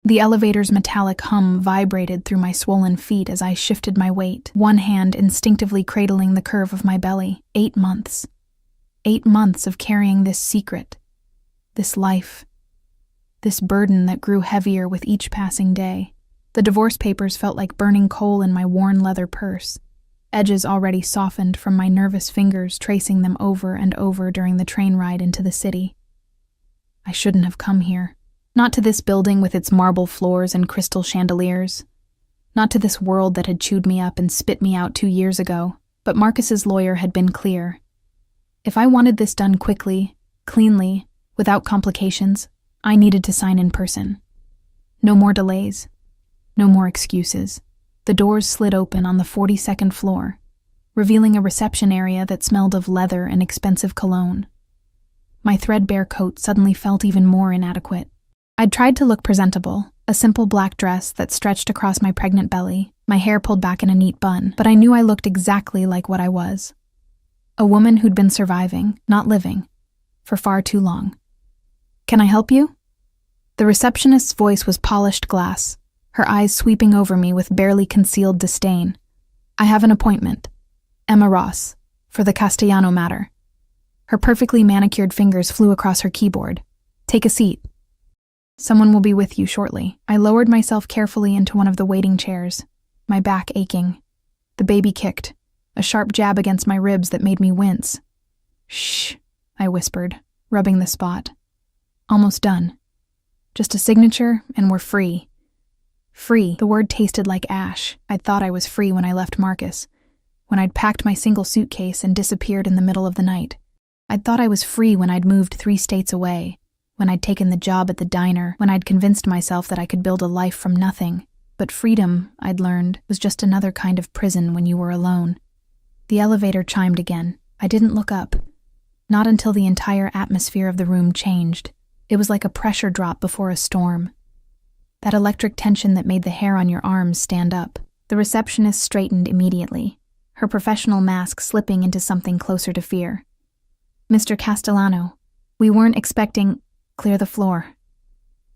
The elevator's metallic hum vibrated through my swollen feet as I shifted my weight, one hand instinctively cradling the curve of my belly. 8 months. 8 months of carrying this secret, this life, this burden that grew heavier with each passing day. The divorce papers felt like burning coal in my worn leather purse, edges already softened from my nervous fingers tracing them over and over during the train ride into the city. I shouldn't have come here. Not to this building with its marble floors and crystal chandeliers. Not to this world that had chewed me up and spit me out 2 years ago. But Marcus's lawyer had been clear. If I wanted this done quickly, cleanly, without complications, I needed to sign in person. No more delays. No more excuses. The doors slid open on the 42nd floor, revealing a reception area that smelled of leather and expensive cologne. My threadbare coat suddenly felt even more inadequate. I'd tried to look presentable, a simple black dress that stretched across my pregnant belly, my hair pulled back in a neat bun, but I knew I looked exactly like what I was. A woman who'd been surviving, not living, for far too long. "Can I help you?" The receptionist's voice was polished glass, her eyes sweeping over me with barely concealed disdain. "I have an appointment. Emma Ross, for the Castellano matter." Her perfectly manicured fingers flew across her keyboard. "Take a seat. Someone will be with you shortly." I lowered myself carefully into one of the waiting chairs, my back aching. The baby kicked, a sharp jab against my ribs that made me wince. "Shh," I whispered, rubbing the spot. "Almost done. Just a signature, and we're free." Free. The word tasted like ash. I'd thought I was free when I left Marcus, when I'd packed my single suitcase and disappeared in the middle of the night. I'd thought I was free when I'd moved 3 states away, when I'd taken the job at the diner, when I'd convinced myself that I could build a life from nothing. But freedom, I'd learned, was just another kind of prison when you were alone. The elevator chimed again. I didn't look up. Not until the entire atmosphere of the room changed. It was like a pressure drop before a storm. That electric tension that made the hair on your arms stand up. The receptionist straightened immediately, her professional mask slipping into something closer to fear. "Mr. Castellano, we weren't expecting—" "Clear the floor."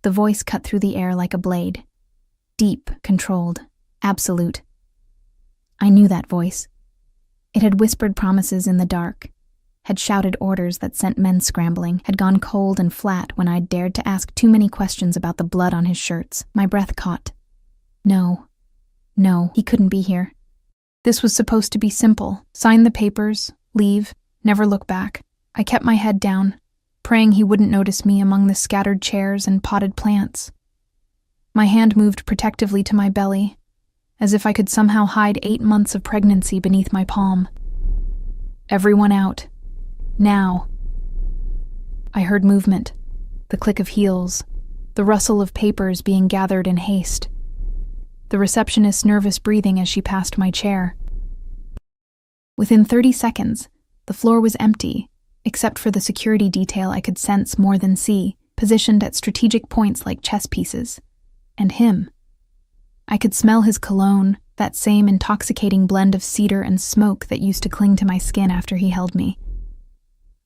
The voice cut through the air like a blade. Deep, controlled, absolute. I knew that voice. It had whispered promises in the dark, had shouted orders that sent men scrambling, had gone cold and flat when I'd dared to ask too many questions about the blood on his shirts. My breath caught. No, he couldn't be here. This was supposed to be simple. Sign the papers, leave, never look back. I kept my head down, praying he wouldn't notice me among the scattered chairs and potted plants. My hand moved protectively to my belly, as if I could somehow hide 8 months of pregnancy beneath my palm. Everyone out. Now. I heard movement, the click of heels, the rustle of papers being gathered in haste, the receptionist's nervous breathing as she passed my chair. Within 30 seconds, the floor was empty, except for the security detail I could sense more than see, positioned at strategic points like chess pieces. And him. I could smell his cologne, that same intoxicating blend of cedar and smoke that used to cling to my skin after he held me.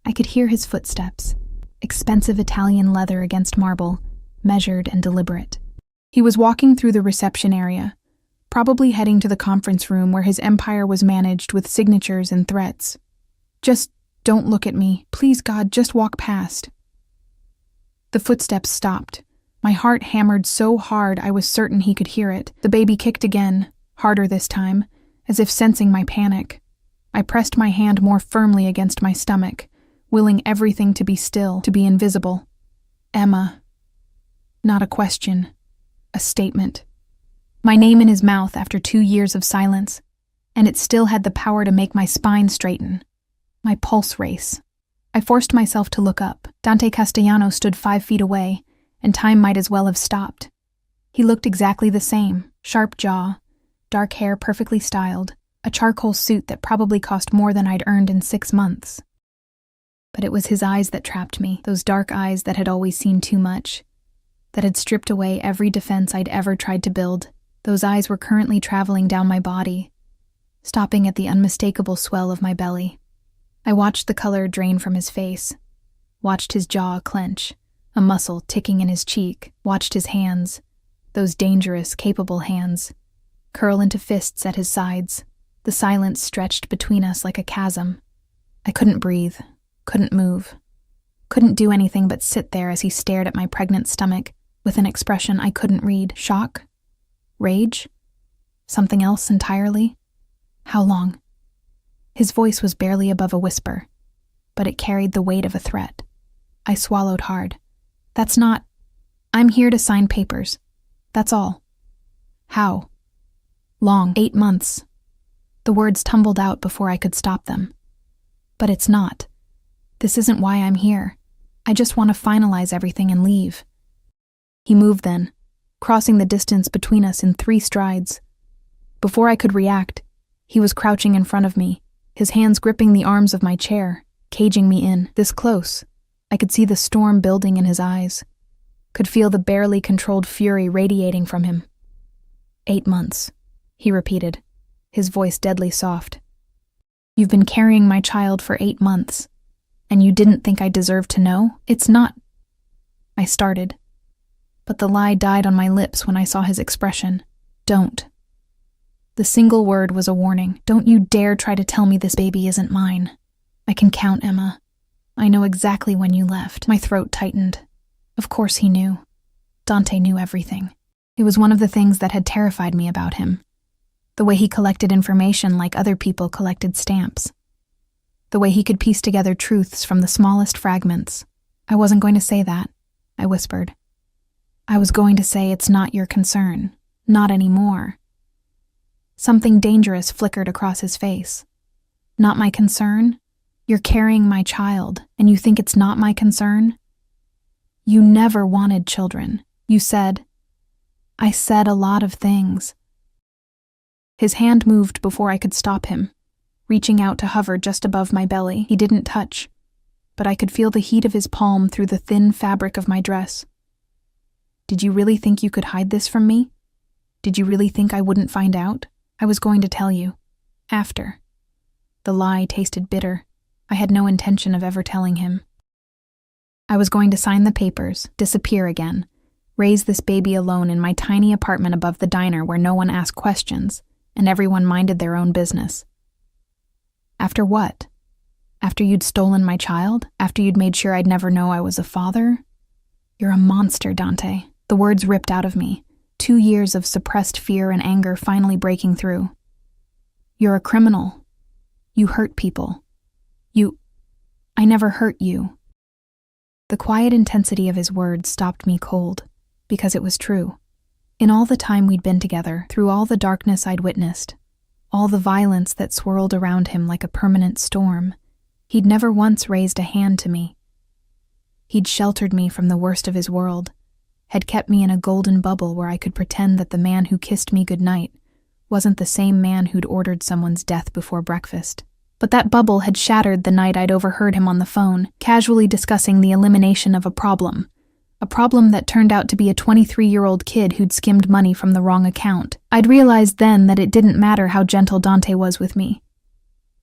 I could hear his footsteps, expensive Italian leather against marble, measured and deliberate. He was walking through the reception area, probably heading to the conference room where his empire was managed with signatures and threats. "Just don't look at me. Please, God, just walk past." The footsteps stopped. My heart hammered so hard I was certain he could hear it. The baby kicked again, harder this time, as if sensing my panic. I pressed my hand more firmly against my stomach, willing everything to be still, to be invisible. Emma. Not a question. A statement. My name in his mouth after 2 years of silence, and it still had the power to make my spine straighten. My pulse race. I forced myself to look up. Dante Castellano stood 5 feet away, and time might as well have stopped. He looked exactly the same, sharp jaw, dark hair perfectly styled, a charcoal suit that probably cost more than I'd earned in 6 months. But it was his eyes that trapped me, those dark eyes that had always seen too much, that had stripped away every defense I'd ever tried to build. Those eyes were currently traveling down my body, stopping at the unmistakable swell of my belly. I watched the color drain from his face, watched his jaw clench, a muscle ticking in his cheek, watched his hands, those dangerous, capable hands, curl into fists at his sides. The silence stretched between us like a chasm. I couldn't breathe, couldn't move, couldn't do anything but sit there as he stared at my pregnant stomach with an expression I couldn't read. Shock? Rage? Something else entirely? How long? His voice was barely above a whisper, but it carried the weight of a threat. I swallowed hard. That's not... I'm here to sign papers. That's all. How? Long. 8 months. The words tumbled out before I could stop them. But it's not. This isn't why I'm here. I just want to finalize everything and leave. He moved then, crossing the distance between us in 3 strides. Before I could react, he was crouching in front of me, his hands gripping the arms of my chair, caging me in. This close, I could see the storm building in his eyes, could feel the barely controlled fury radiating from him. 8 months, he repeated, his voice deadly soft. You've been carrying my child for 8 months, and you didn't think I deserved to know? It's not... I started, but the lie died on my lips when I saw his expression. Don't. The single word was a warning. Don't you dare try to tell me this baby isn't mine. I can count, Emma. I know exactly when you left. My throat tightened. Of course he knew. Dante knew everything. It was one of the things that had terrified me about him. The way he collected information like other people collected stamps. The way he could piece together truths from the smallest fragments. I wasn't going to say that, I whispered. I was going to say it's not your concern. Not anymore. Something dangerous flickered across his face. Not my concern? You're carrying my child, and you think it's not my concern? You never wanted children. You said... I said a lot of things. His hand moved before I could stop him, reaching out to hover just above my belly. He didn't touch, but I could feel the heat of his palm through the thin fabric of my dress. Did you really think you could hide this from me? Did you really think I wouldn't find out? I was going to tell you. After. The lie tasted bitter. I had no intention of ever telling him. I was going to sign the papers, disappear again, raise this baby alone in my tiny apartment above the diner where no one asked questions, and everyone minded their own business. After what? After you'd stolen my child? After you'd made sure I'd never know I was a father? You're a monster, Dante. The words ripped out of me, 2 years of suppressed fear and anger finally breaking through. You're a criminal. You hurt people. I never hurt you. The quiet intensity of his words stopped me cold, because it was true. In all the time we'd been together, through all the darkness I'd witnessed, all the violence that swirled around him like a permanent storm, he'd never once raised a hand to me. He'd sheltered me from the worst of his world, had kept me in a golden bubble where I could pretend that the man who kissed me goodnight wasn't the same man who'd ordered someone's death before breakfast. But that bubble had shattered the night I'd overheard him on the phone, casually discussing the elimination of a problem that turned out to be a 23-year-old kid who'd skimmed money from the wrong account. I'd realized then that it didn't matter how gentle Dante was with me.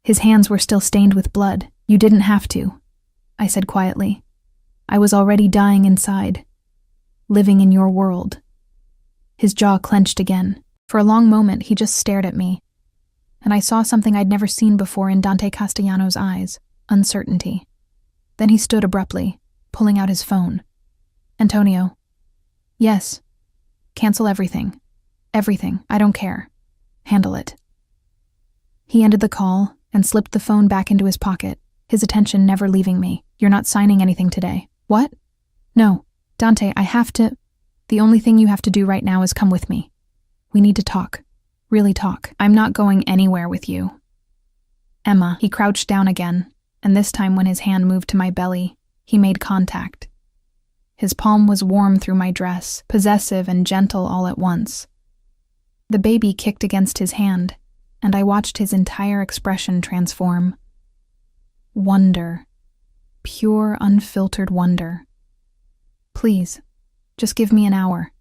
His hands were still stained with blood. You didn't have to, I said quietly. I was already dying inside, living in your world. His jaw clenched again. For a long moment, he just stared at me, and I saw something I'd never seen before in Dante Castellano's eyes, uncertainty. Then he stood abruptly, pulling out his phone. Antonio. Yes. Cancel everything. Everything. I don't care. Handle it. He ended the call and slipped the phone back into his pocket, his attention never leaving me. You're not signing anything today. What? No. Dante, I have to... The only thing you have to do right now is come with me. We need to talk. Really talk. I'm not going anywhere with you. Emma. He crouched down again, and this time when his hand moved to my belly, he made contact. His palm was warm through my dress, possessive and gentle all at once. The baby kicked against his hand, and I watched his entire expression transform. Wonder. Pure, unfiltered wonder. Please, just give me an hour.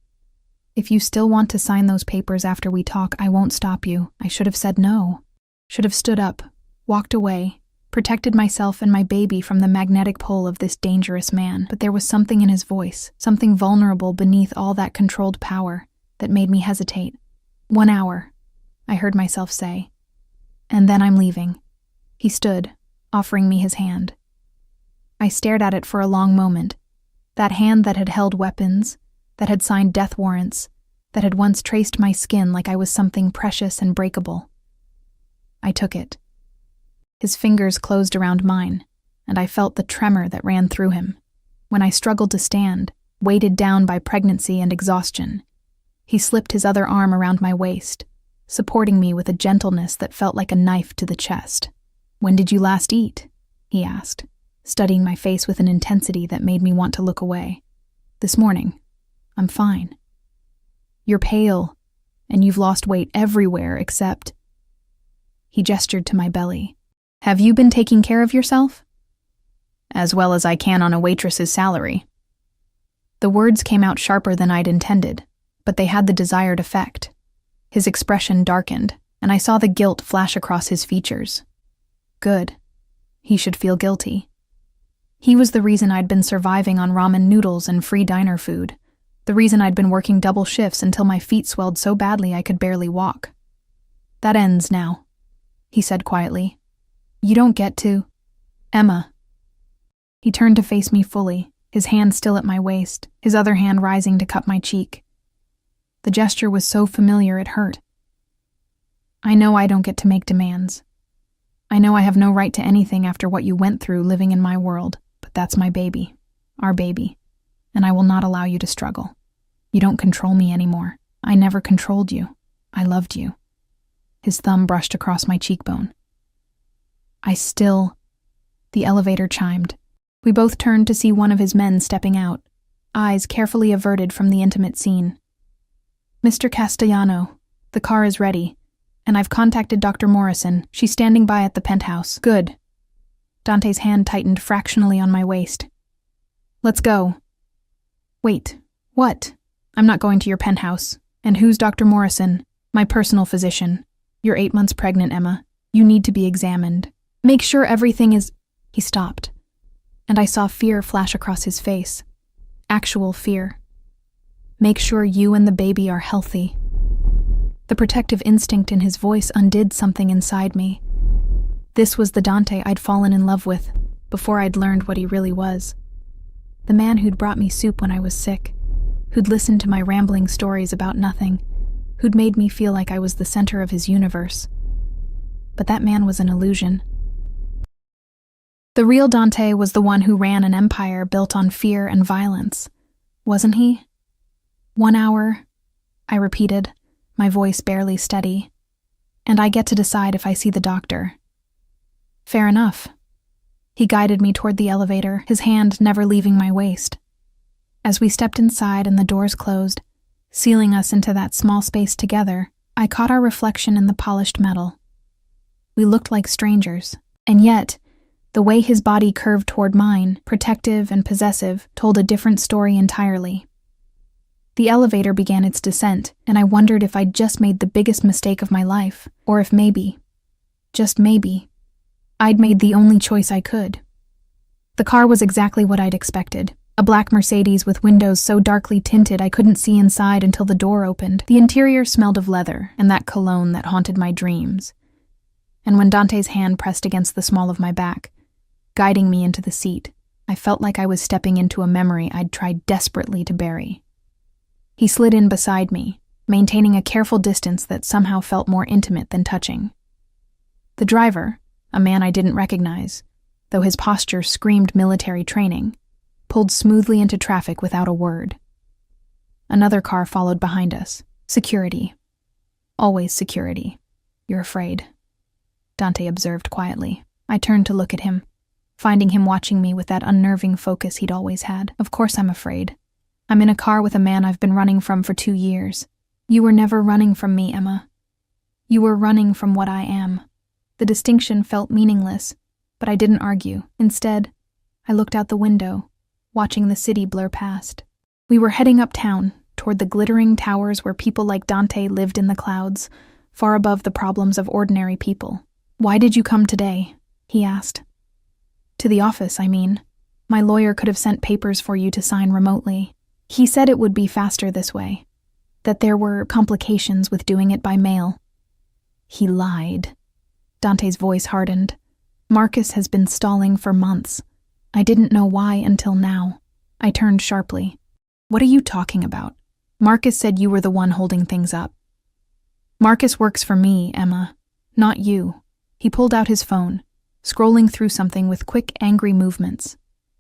If you still want to sign those papers after we talk, I won't stop you. I should have said no. Should have stood up, walked away, protected myself and my baby from the magnetic pull of this dangerous man. But there was something in his voice, something vulnerable beneath all that controlled power. that made me hesitate. 1 hour, I heard myself say. And then I'm leaving. He stood, offering me his hand. I stared at it for a long moment. That hand that had held weapons, that had signed death warrants, that had once traced my skin like I was something precious and breakable. I took it. His fingers closed around mine, and I felt the tremor that ran through him. When I struggled to stand, weighted down by pregnancy and exhaustion, he slipped his other arm around my waist, supporting me with a gentleness that felt like a knife to the chest. "When did you last eat?" he asked, studying my face with an intensity that made me want to look away. "This morning. I'm fine." "You're pale, and you've lost weight everywhere except—" He gestured to my belly. "Have you been taking care of yourself?" "As well as I can on a waitress's salary." The words came out sharper than I'd intended, but they had the desired effect. His expression darkened, and I saw the guilt flash across his features. Good. He should feel guilty. He was the reason I'd been surviving on ramen noodles and free diner food, the reason I'd been working double shifts until my feet swelled so badly I could barely walk. "That ends now," he said quietly. "You don't get to—" "Emma." He turned to face me fully, his hand still at my waist, his other hand rising to cup my cheek. The gesture was so familiar it hurt. "I know I don't get to make demands. I know I have no right to anything after what you went through living in my world, but that's my baby, our baby, and I will not allow you to struggle. You don't control me anymore. I never controlled you. I loved you." His thumb brushed across my cheekbone. The elevator chimed. We both turned to see one of his men stepping out, eyes carefully averted from the intimate scene. "Mr. Castellano, the car is ready, and I've contacted Dr. Morrison. She's standing by at the penthouse." "Good." Dante's hand tightened fractionally on my waist. "Let's go." "Wait, what?" "I'm not going to your penthouse. And who's Dr. Morrison?" "My personal physician. You're 8 months pregnant, Emma. You need to be examined. Make sure everything is—" He stopped, and I saw fear flash across his face. Actual fear. "Make sure you and the baby are healthy." The protective instinct in his voice undid something inside me. This was the Dante I'd fallen in love with before I'd learned what he really was. The man who'd brought me soup when I was sick, who'd listened to my rambling stories about nothing, who'd made me feel like I was the center of his universe. But that man was an illusion. The real Dante was the one who ran an empire built on fear and violence, wasn't he? 1 hour, I repeated, my voice barely steady, and I get to decide if I see the doctor. Fair enough. He guided me toward the elevator, his hand never leaving my waist. As we stepped inside and the doors closed, sealing us into that small space together, I caught our reflection in the polished metal. We looked like strangers, and yet, the way his body curved toward mine, protective and possessive, told a different story entirely. The elevator began its descent, and I wondered if I'd just made the biggest mistake of my life, or if maybe, just maybe, I'd made the only choice I could. The car was exactly what I'd expected. A black Mercedes with windows so darkly tinted I couldn't see inside until the door opened. The interior smelled of leather and that cologne that haunted my dreams. And when Dante's hand pressed against the small of my back, guiding me into the seat, I felt like I was stepping into a memory I'd tried desperately to bury. He slid in beside me, maintaining a careful distance that somehow felt more intimate than touching. The driver, a man I didn't recognize, though his posture screamed military training, pulled smoothly into traffic without a word. Another car followed behind us. Security. Always security. You're afraid, Dante observed quietly. I turned to look at him, finding him watching me with that unnerving focus he'd always had. Of course I'm afraid. I'm in a car with a man I've been running from for 2 years. You were never running from me, Emma. You were running from what I am. The distinction felt meaningless, but I didn't argue. Instead, I looked out the window, watching the city blur past. We were heading uptown, toward the glittering towers where people like Dante lived in the clouds, far above the problems of ordinary people. "Why did you come today?" he asked. "To the office, I mean. My lawyer could have sent papers for you to sign remotely. He said it would be faster this way." that there were complications with doing it by mail. He lied. Dante's voice hardened. Marcus has been stalling for months. I didn't know why until now. I turned sharply. What are you talking about? Marcus said you were the one holding things up. Marcus works for me, Emma, not you. He pulled out his phone, scrolling through something with quick, angry movements.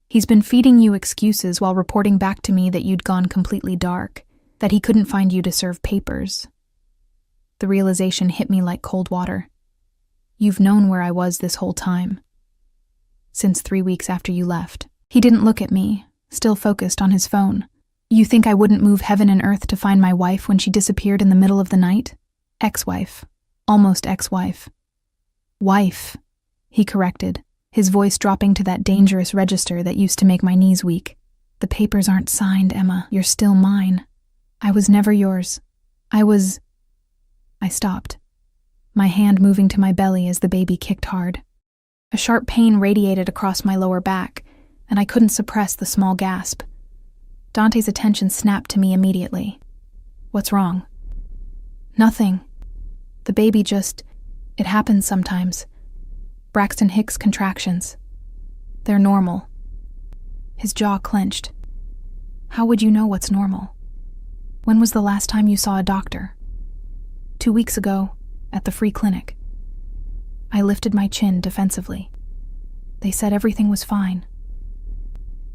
He's been feeding you excuses while reporting back to me that you'd gone completely dark, that he couldn't find you to serve papers. The realization hit me like cold water. You've known where I was this whole time. Since 3 weeks after you left. He didn't look at me, still focused on his phone. You think I wouldn't move heaven and earth to find my wife when she disappeared in the middle of the night? Ex-wife. Almost ex-wife. Wife, he corrected, his voice dropping to that dangerous register that used to make my knees weak. The papers aren't signed, Emma. You're still mine. I was never yours. I stopped, my hand moving to my belly as the baby kicked hard. A sharp pain radiated across my lower back, and I couldn't suppress the small gasp. Dante's attention snapped to me immediately. What's wrong? Nothing. The baby it happens sometimes. Braxton Hicks contractions. They're normal. His jaw clenched. How would you know what's normal? When was the last time you saw a doctor? 2 weeks ago, at the free clinic. I lifted my chin defensively. They said everything was fine.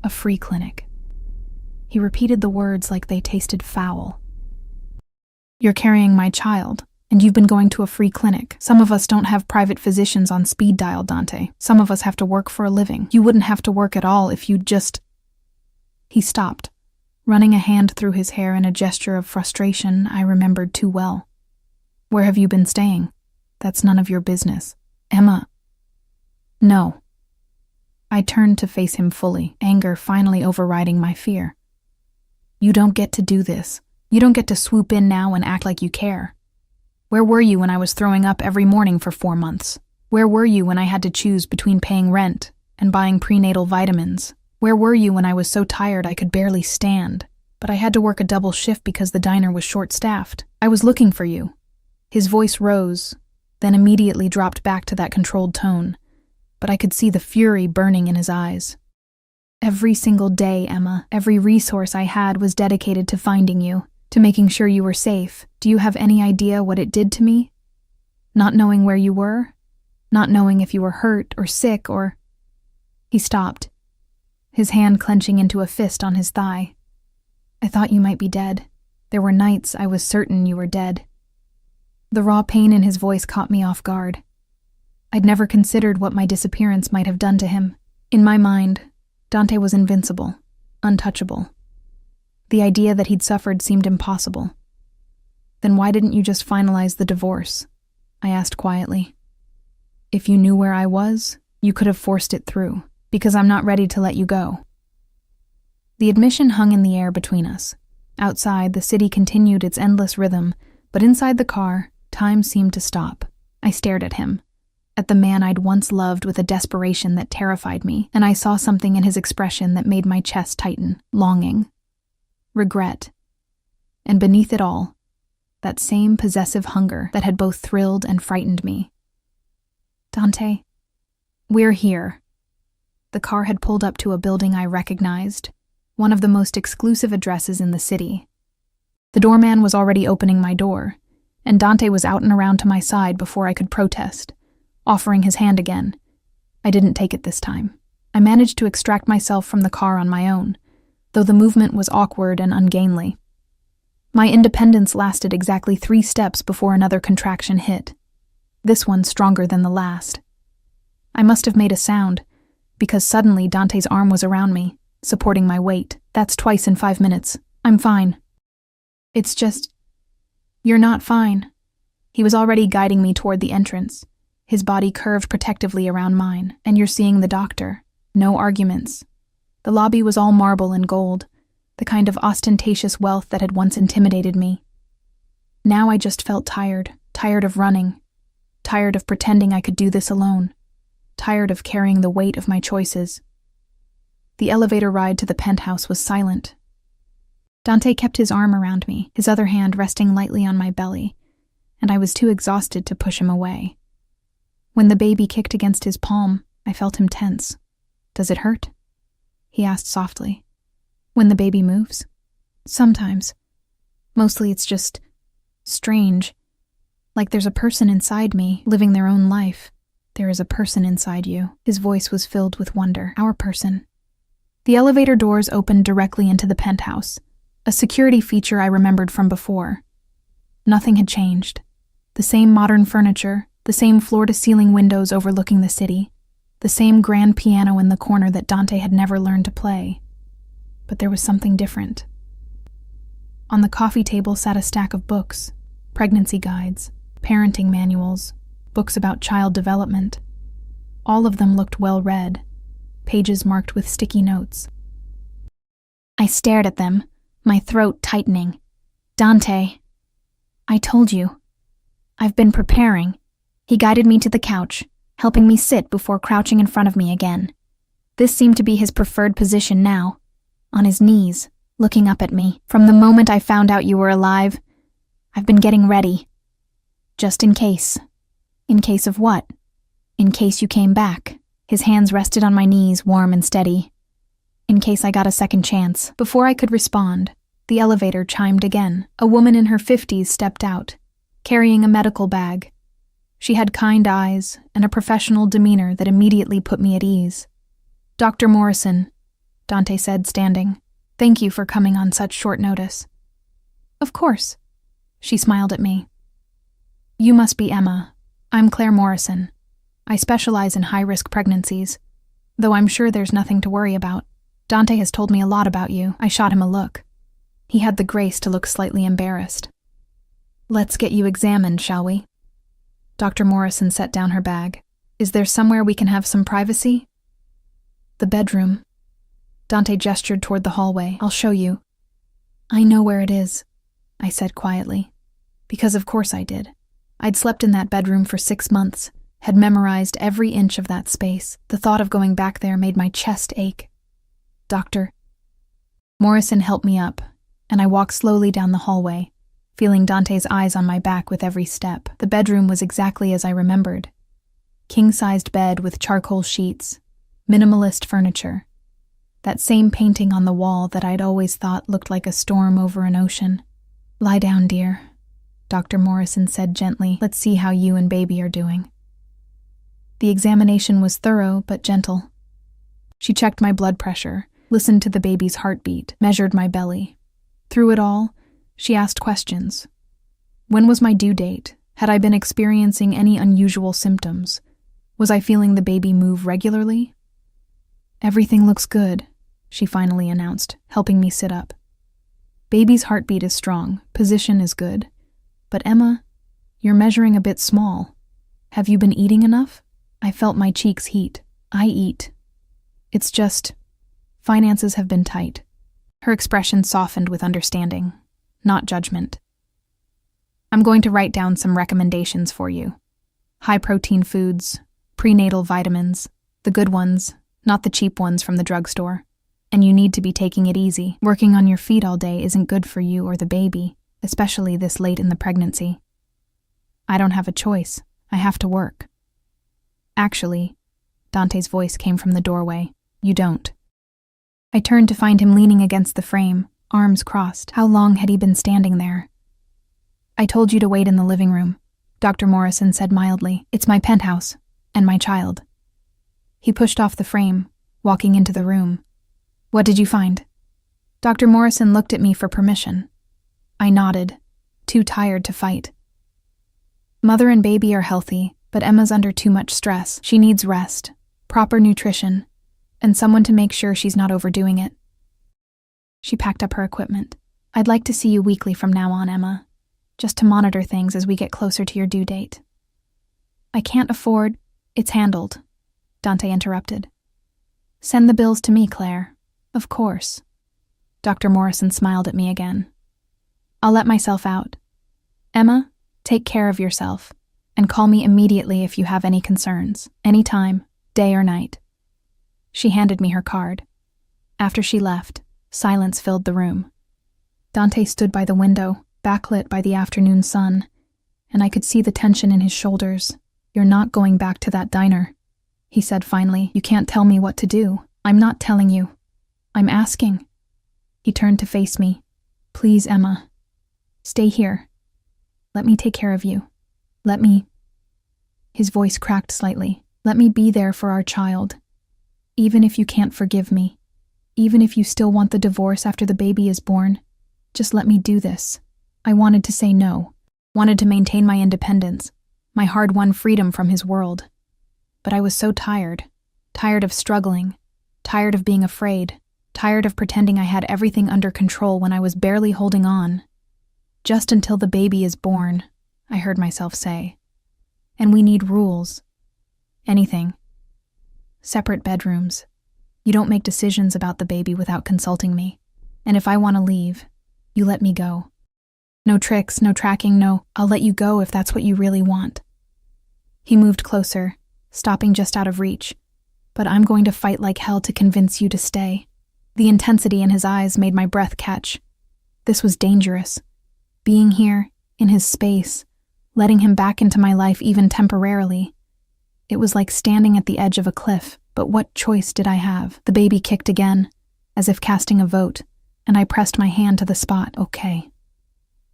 A free clinic. He repeated the words like they tasted foul. You're carrying my child, and you've been going to a free clinic. Some of us don't have private physicians on speed dial, Dante. Some of us have to work for a living. You wouldn't have to work at all if you'd just... He stopped, running a hand through his hair in a gesture of frustration I remembered too well. Where have you been staying? That's none of your business. Emma. No. I turned to face him fully, anger finally overriding my fear. You don't get to do this. You don't get to swoop in now and act like you care. Where were you when I was throwing up every morning for 4 months? Where were you when I had to choose between paying rent and buying prenatal vitamins? Where were you when I was so tired I could barely stand, but I had to work a double shift because the diner was short-staffed? I was looking for you. His voice rose, then immediately dropped back to that controlled tone, but I could see the fury burning in his eyes. Every single day, Emma, every resource I had was dedicated to finding you, to making sure you were safe. Do you have any idea what it did to me? Not knowing where you were? Not knowing if you were hurt or sick or... He stopped, his hand clenching into a fist on his thigh. I thought you might be dead. There were nights I was certain you were dead. The raw pain in his voice caught me off guard. I'd never considered what my disappearance might have done to him. In my mind, Dante was invincible, untouchable. The idea that he'd suffered seemed impossible. Then why didn't you just finalize the divorce? I asked quietly. If you knew where I was, you could have forced it through, because I'm not ready to let you go. The admission hung in the air between us. Outside, the city continued its endless rhythm, but inside the car, time seemed to stop. I stared at him, at the man I'd once loved with a desperation that terrified me, and I saw something in his expression that made my chest tighten, longing, regret, and beneath it all, that same possessive hunger that had both thrilled and frightened me. Dante, we're here. The car had pulled up to a building I recognized, one of the most exclusive addresses in the city. The doorman was already opening my door, and Dante was out and around to my side before I could protest, offering his hand again. I didn't take it this time. I managed to extract myself from the car on my own, though the movement was awkward and ungainly. My independence lasted exactly 3 steps before another contraction hit, this one stronger than the last. I must have made a sound, because suddenly Dante's arm was around me, supporting my weight. That's twice in 5 minutes. I'm fine. It's just... You're not fine. He was already guiding me toward the entrance, his body curved protectively around mine. And you're seeing the doctor. No arguments. The lobby was all marble and gold, the kind of ostentatious wealth that had once intimidated me. Now I just felt tired of running, tired of pretending I could do this alone, tired of carrying the weight of my choices. The elevator ride to the penthouse was silent. Dante kept his arm around me, his other hand resting lightly on my belly, and I was too exhausted to push him away. When the baby kicked against his palm, I felt him tense. "Does it hurt?" he asked softly. "When the baby moves?" "Sometimes. Mostly it's just strange. Like there's a person inside me, living their own life. There is a person inside you." His voice was filled with wonder. "Our person." The elevator doors opened directly into the penthouse, a security feature I remembered from before. Nothing had changed. The same modern furniture, the same floor-to-ceiling windows overlooking the city, the same grand piano in the corner that Dante had never learned to play. But there was something different. On the coffee table sat a stack of books, pregnancy guides, parenting manuals, books about child development. All of them looked well read, pages marked with sticky notes. I stared at them, my throat tightening. "Dante, I told you. I've been preparing." He guided me to the couch, helping me sit before crouching in front of me again. This seemed to be his preferred position now, on his knees, looking up at me. "From the moment I found out you were alive, I've been getting ready. Just in case." "In case of what?" "In case you came back." His hands rested on my knees, warm and steady. "In case I got a second chance." Before I could respond, the elevator chimed again. A woman in her 50s stepped out, carrying a medical bag. She had kind eyes and a professional demeanor that immediately put me at ease. "Dr. Morrison," Dante said, standing. "Thank you for coming on such short notice." "Of course." She smiled at me. "You must be Emma. I'm Claire Morrison. I specialize in high-risk pregnancies, though I'm sure there's nothing to worry about. Dante has told me a lot about you." I shot him a look. He had the grace to look slightly embarrassed. "Let's get you examined, shall we?" Dr. Morrison set down her bag. "Is there somewhere we can have some privacy?" "The bedroom." Dante gestured toward the hallway. "I'll show you." "I know where it is," I said quietly. Because of course I did. I'd slept in that bedroom for 6 months, had memorized every inch of that space. The thought of going back there made my chest ache. "Doctor." Morrison helped me up, and I walked slowly down the hallway, feeling Dante's eyes on my back with every step. The bedroom was exactly as I remembered. King-sized bed with charcoal sheets, minimalist furniture. That same painting on the wall that I'd always thought looked like a storm over an ocean. "Lie down, dear," Dr. Morrison said gently. "Let's see how you and baby are doing." The examination was thorough but gentle. She checked my blood pressure, listened to the baby's heartbeat, measured my belly. Through it all, she asked questions. When was my due date? Had I been experiencing any unusual symptoms? Was I feeling the baby move regularly? "Everything looks good," she finally announced, helping me sit up. "Baby's heartbeat is strong, position is good. But Emma, you're measuring a bit small. Have you been eating enough?" I felt my cheeks heat. "I eat. It's just, finances have been tight." Her expression softened with understanding, not judgment. "I'm going to write down some recommendations for you. High-protein foods, prenatal vitamins, the good ones, not the cheap ones from the drugstore. And you need to be taking it easy. Working on your feet all day isn't good for you or the baby, especially this late in the pregnancy." "I don't have a choice. I have to work." "Actually," Dante's voice came from the doorway, "you don't." I turned to find him leaning against the frame, arms crossed. How long had he been standing there? "I told you to wait in the living room," Dr. Morrison said mildly. "It's my penthouse, and my child." He pushed off the frame, walking into the room. "What did you find?" Dr. Morrison looked at me for permission. I nodded, too tired to fight. "Mother and baby are healthy, but Emma's under too much stress. She needs rest, proper nutrition, and someone to make sure she's not overdoing it." She packed up her equipment. "I'd like to see you weekly from now on, Emma, just to monitor things as we get closer to your due date." "I can't afford—" "It's handled," Dante interrupted. "Send the bills to me, Claire." "Of course." Dr. Morrison smiled at me again. "I'll let myself out. Emma, take care of yourself, and call me immediately if you have any concerns, anytime, day or night." She handed me her card. After she left, silence filled the room. Dante stood by the window, backlit by the afternoon sun, and I could see the tension in his shoulders. "You're not going back to that diner," he said finally. "You can't tell me what to do." "I'm not telling you. I'm asking." He turned to face me. "Please, Emma. Stay here. Let me take care of you. Let me—" His voice cracked slightly. "Let me be there for our child. Even if you can't forgive me. Even if you still want the divorce after the baby is born. Just let me do this." I wanted to say no. Wanted to maintain my independence, my hard-won freedom from his world. But I was so tired. Tired of struggling. Tired of being afraid. Tired of pretending I had everything under control when I was barely holding on. "Just until the baby is born," I heard myself say. "And we need rules. Anything. Separate bedrooms. You don't make decisions about the baby without consulting me. And if I want to leave, you let me go. No tricks, no tracking, no, I'll let you go if that's what you really want." He moved closer, stopping just out of reach. "But I'm going to fight like hell to convince you to stay." The intensity in his eyes made my breath catch. This was dangerous. Being here, in his space, letting him back into my life even temporarily. It was like standing at the edge of a cliff, but what choice did I have? The baby kicked again, as if casting a vote, and I pressed my hand to the spot. "Okay,"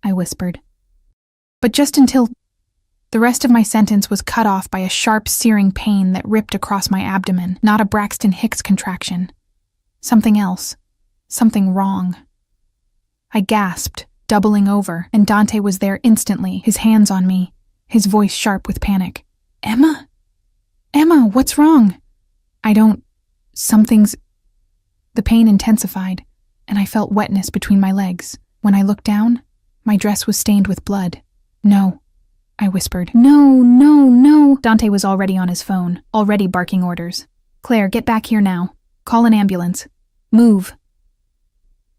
I whispered. But just until... The rest of my sentence was cut off by a sharp, searing pain that ripped across my abdomen, not a Braxton Hicks contraction. Something else. Something wrong. I gasped, doubling over, and Dante was there instantly, his hands on me, his voice sharp with panic. "Emma? Emma, what's wrong?" Something's... The pain intensified, and I felt wetness between my legs. When I looked down, my dress was stained with blood. "No," I whispered. "No, no, no." Dante was already on his phone, already barking orders. "Claire, get back here now. Call an ambulance. Move."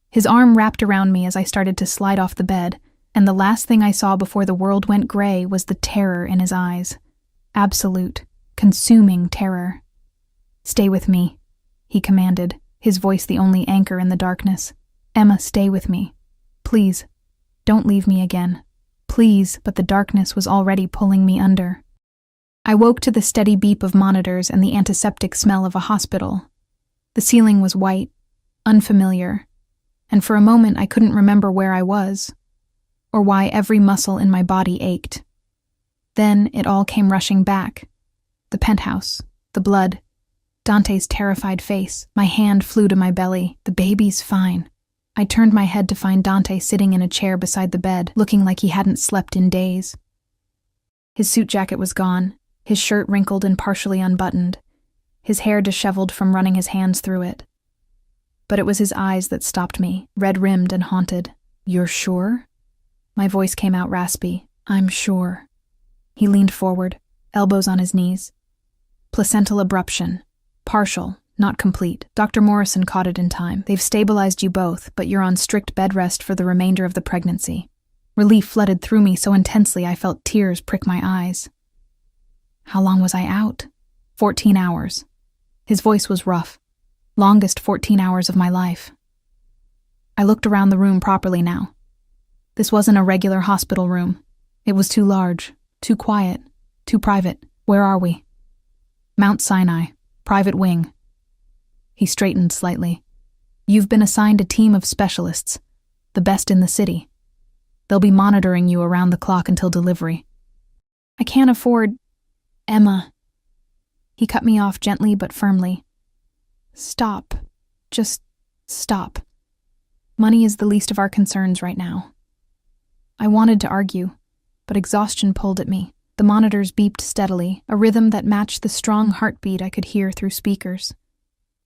His arm wrapped around me as I started to slide off the bed, and the last thing I saw before the world went gray was the terror in his eyes. Absolute, consuming terror. "Stay with me," he commanded, his voice the only anchor in the darkness. "Emma, stay with me. Please, don't leave me again. Please," but the darkness was already pulling me under. I woke to the steady beep of monitors and the antiseptic smell of a hospital. The ceiling was white, unfamiliar, and for a moment I couldn't remember where I was, or why every muscle in my body ached. Then it all came rushing back. The penthouse, the blood, Dante's terrified face. My hand flew to my belly. "The baby's fine." I turned my head to find Dante sitting in a chair beside the bed, looking like he hadn't slept in days. His suit jacket was gone, his shirt wrinkled and partially unbuttoned, his hair disheveled from running his hands through it. But it was his eyes that stopped me, red-rimmed and haunted. "You're sure?" My voice came out raspy. "I'm sure." He leaned forward, elbows on his knees. "Placental abruption. Partial, not complete. Dr. Morrison caught it in time. They've stabilized you both, but you're on strict bed rest for the remainder of the pregnancy." Relief flooded through me so intensely I felt tears prick my eyes. "How long was I out?" 14 hours. His voice was rough. Longest 14 hours of my life. I looked around the room properly now. This wasn't a regular hospital room. It was too large, too quiet, too private. "Where are we?" "Mount Sinai, private wing." He straightened slightly. "You've been assigned a team of specialists, the best in the city. They'll be monitoring you around the clock until delivery." "I can't afford... Emma." He cut me off gently but firmly. "Stop. Just stop. Money is the least of our concerns right now." I wanted to argue, but exhaustion pulled at me. The monitors beeped steadily, a rhythm that matched the strong heartbeat I could hear through speakers.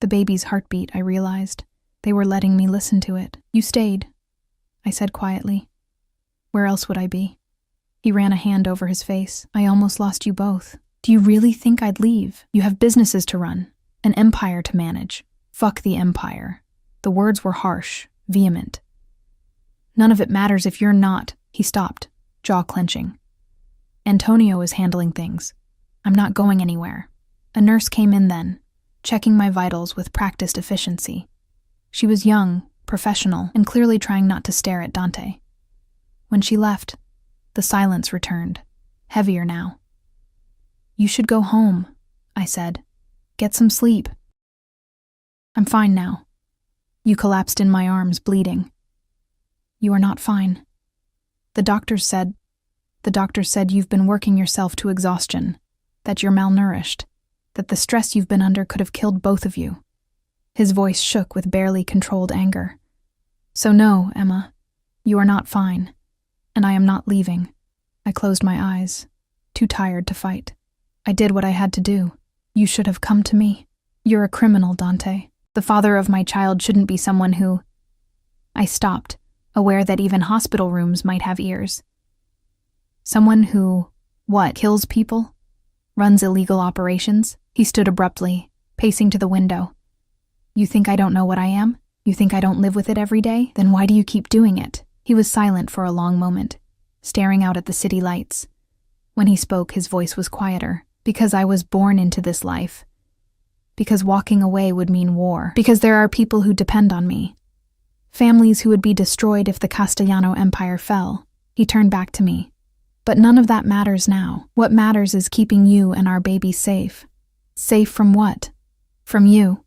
The baby's heartbeat, I realized. They were letting me listen to it. "You stayed," I said quietly. "Where else would I be?" He ran a hand over his face. "I almost lost you both. Do you really think I'd leave? You have businesses to run, an empire to manage." "Fuck the empire." The words were harsh, vehement. "None of it matters if you're not." He stopped, jaw clenching. "Antonio is handling things. I'm not going anywhere." A nurse came in then, checking my vitals with practiced efficiency. She was young, professional, and clearly trying not to stare at Dante. When she left, the silence returned, heavier now. "You should go home," I said. "Get some sleep." "I'm fine now." You collapsed in my arms, bleeding. "You are not fine. The doctors said you've been working yourself to exhaustion, that you're malnourished, that the stress you've been under could have killed both of you." His voice shook with barely controlled anger. "So no, Emma, you are not fine, and I am not leaving." I closed my eyes, too tired to fight. "I did what I had to do. You should have come to me. You're a criminal, Dante. The father of my child shouldn't be someone who—" I stopped, aware that even hospital rooms might have ears. "Someone who, what, kills people? Runs illegal operations?" He stood abruptly, pacing to the window. "You think I don't know what I am? You think I don't live with it every day? Then why do you keep doing it?" He was silent for a long moment, staring out at the city lights. When he spoke, his voice was quieter. "Because I was born into this life. Because walking away would mean war. Because there are people who depend on me. Families who would be destroyed if the Castellano Empire fell." He turned back to me. "But none of that matters now. What matters is keeping you and our baby safe." "Safe from what?" "From you."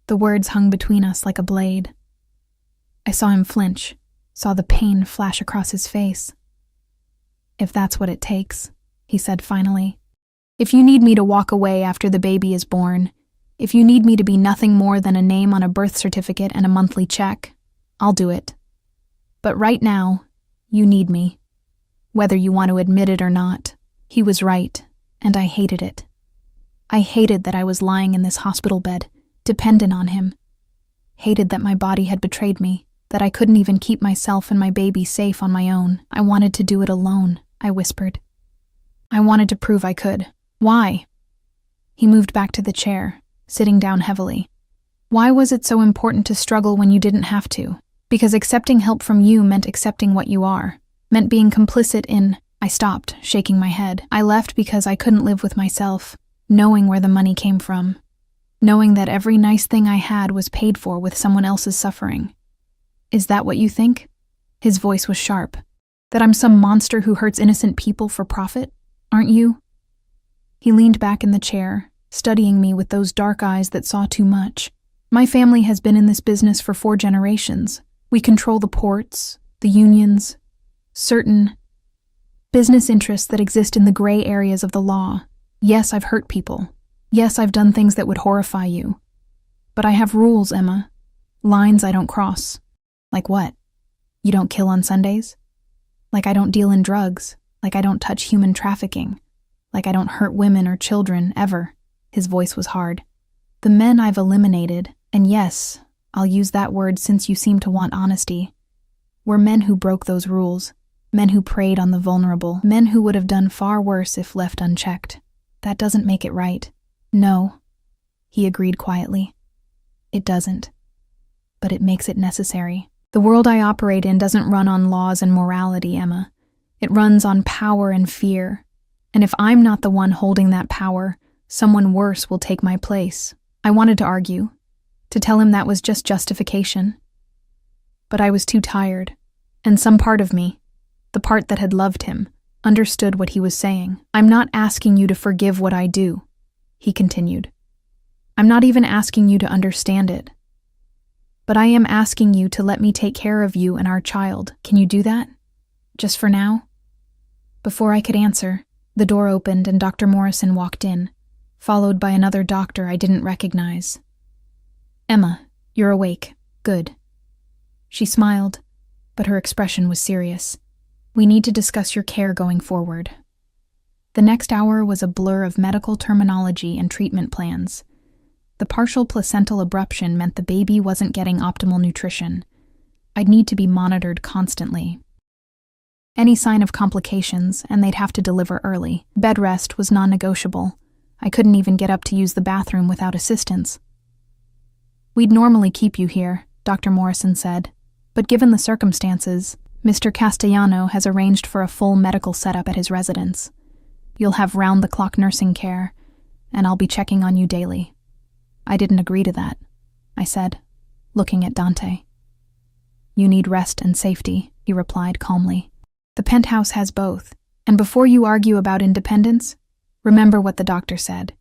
The words hung between us like a blade. I saw him flinch, saw the pain flash across his face. "If that's what it takes," he said finally. "If you need me to walk away after the baby is born, if you need me to be nothing more than a name on a birth certificate and a monthly check, I'll do it. But right now, you need me. Whether you want to admit it or not." He was right, and I hated it. I hated that I was lying in this hospital bed, dependent on him. Hated that my body had betrayed me, that I couldn't even keep myself and my baby safe on my own. I wanted to do it alone, I whispered. I wanted to prove I could. "Why?" He moved back to the chair, sitting down heavily. "Why was it so important to struggle when you didn't have to? Because accepting help from you meant accepting what you are, meant being complicit in—" I stopped, shaking my head. "I left because I couldn't live with myself, knowing where the money came from, knowing that every nice thing I had was paid for with someone else's suffering. Is that what you think?" His voice was sharp. "That I'm some monster who hurts innocent people for profit? Aren't you?" He leaned back in the chair, studying me with those dark eyes that saw too much. "My family has been in this business for 4 generations. We control the ports, the unions, certain business interests that exist in the gray areas of the law. Yes, I've hurt people. Yes, I've done things that would horrify you. But I have rules, Emma. Lines I don't cross." "Like what? You don't kill on Sundays? Like I don't deal in drugs? Like I don't touch human trafficking? Like I don't hurt women or children, ever?" His voice was hard. "The men I've eliminated, and yes, I'll use that word since you seem to want honesty, were men who broke those rules, men who preyed on the vulnerable, men who would have done far worse if left unchecked. That doesn't make it right." "No," he agreed quietly. "It doesn't. But it makes it necessary. The world I operate in doesn't run on laws and morality, Emma. It runs on power and fear. And if I'm not the one holding that power, someone worse will take my place." I wanted to argue, to tell him that was just justification. But I was too tired, and some part of me, the part that had loved him, understood what he was saying. "I'm not asking you to forgive what I do," he continued. "I'm not even asking you to understand it. But I am asking you to let me take care of you and our child. Can you do that? Just for now?" Before I could answer, the door opened and Dr. Morrison walked in, followed by another doctor I didn't recognize. "Emma, you're awake. Good." She smiled, but her expression was serious. "We need to discuss your care going forward." The next hour was a blur of medical terminology and treatment plans. The partial placental abruption meant the baby wasn't getting optimal nutrition. I'd need to be monitored constantly. Any sign of complications, and they'd have to deliver early. Bed rest was non-negotiable. I couldn't even get up to use the bathroom without assistance. "We'd normally keep you here," Dr. Morrison said, "but given the circumstances, Mr. Castellano has arranged for a full medical setup at his residence. You'll have round-the-clock nursing care, and I'll be checking on you daily." "I didn't agree to that," I said, looking at Dante. You need rest and safety, he replied calmly. The penthouse has both, and before you argue about independence, remember what the doctor said.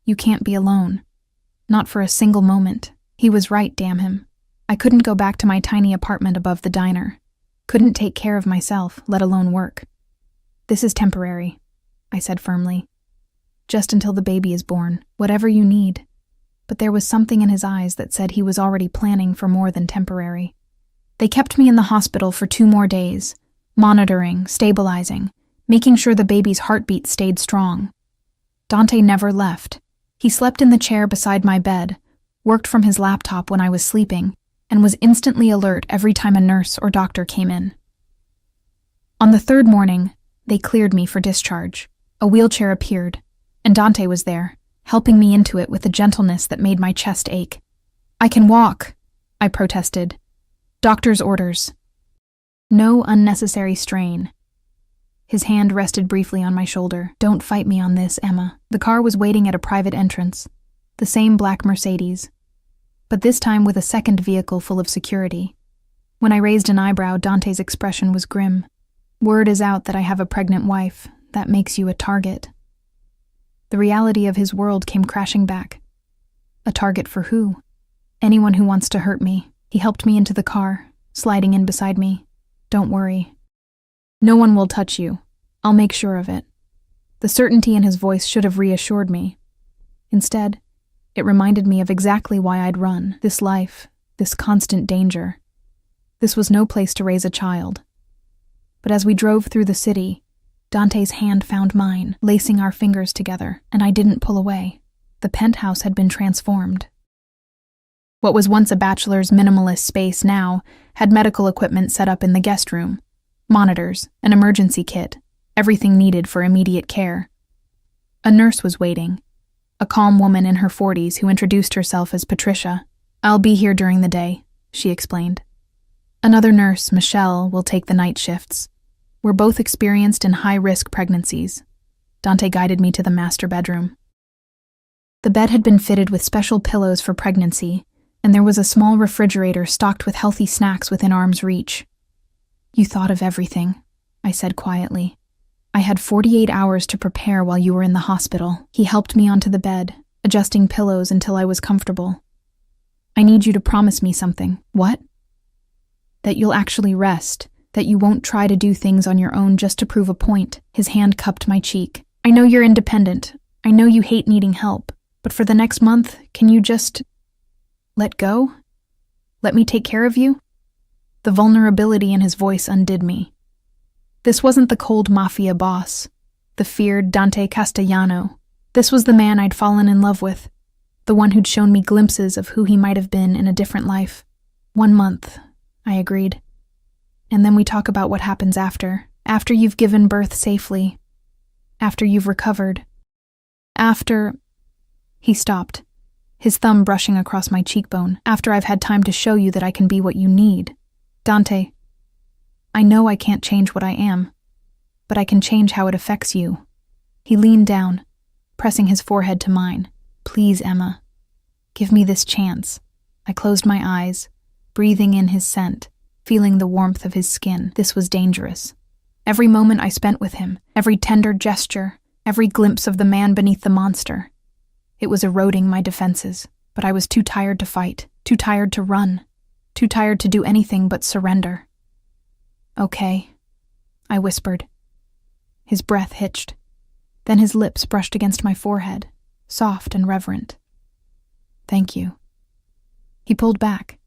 You can't be alone. Not for a single moment. He was right, damn him. I couldn't go back to my tiny apartment above the diner. Couldn't take care of myself, let alone work. This is temporary, I said firmly. Just until the baby is born, whatever you need. But there was something in his eyes that said he was already planning for more than temporary. They kept me in the hospital for 2 more days, monitoring, stabilizing, making sure the baby's heartbeat stayed strong. Dante never left. He slept in the chair beside my bed, worked from his laptop when I was sleeping, and was instantly alert every time a nurse or doctor came in. On the 3rd morning, they cleared me for discharge. A wheelchair appeared, and Dante was there, helping me into it with a gentleness that made my chest ache. I can walk, I protested. Doctor's orders. No unnecessary strain. His hand rested briefly on my shoulder. Don't fight me on this, Emma. The car was waiting at a private entrance, the same black Mercedes, but this time with a second vehicle full of security. When I raised an eyebrow, Dante's expression was grim. Word is out that I have a pregnant wife. That makes you a target. The reality of his world came crashing back. A target for who? Anyone who wants to hurt me. He helped me into the car, sliding in beside me. Don't worry. No one will touch you. I'll make sure of it. The certainty in his voice should have reassured me. Instead, it reminded me of exactly why I'd run. This life, this constant danger. This was no place to raise a child. But as we drove through the city, Dante's hand found mine, lacing our fingers together, and I didn't pull away. The penthouse had been transformed. What was once a bachelor's minimalist space now had medical equipment set up in the guest room. Monitors, an emergency kit, everything needed for immediate care. A nurse was waiting, a calm woman in her 40s who introduced herself as Patricia. I'll be here during the day, she explained. Another nurse, Michelle, will take the night shifts. We're both experienced in high-risk pregnancies. Dante guided me to the master bedroom. The bed had been fitted with special pillows for pregnancy, and there was a small refrigerator stocked with healthy snacks within arm's reach. You thought of everything, I said quietly. I had 48 hours to prepare while you were in the hospital. He helped me onto the bed, adjusting pillows until I was comfortable. I need you to promise me something. What? That you'll actually rest, that you won't try to do things on your own just to prove a point. His hand cupped my cheek. I know you're independent. I know you hate needing help. But for the next month, can you just let go? Let me take care of you? The vulnerability in his voice undid me. This wasn't the cold mafia boss, the feared Dante Castellano. This was the man I'd fallen in love with, the one who'd shown me glimpses of who he might have been in a different life. 1 month, I agreed. And then we talk about what happens after you've given birth safely, after you've recovered, after... He stopped, his thumb brushing across my cheekbone. After I've had time to show you that I can be what you need. Dante, I know I can't change what I am, but I can change how it affects you. He leaned down, pressing his forehead to mine. Please, Emma, give me this chance. I closed my eyes, breathing in his scent, feeling the warmth of his skin. This was dangerous. Every moment I spent with him, every tender gesture, every glimpse of the man beneath the monster. It was eroding my defenses, but I was too tired to fight, too tired to run, too tired to do anything but surrender. Okay, I whispered. His breath hitched. Then his lips brushed against my forehead, soft and reverent. Thank you. He pulled back,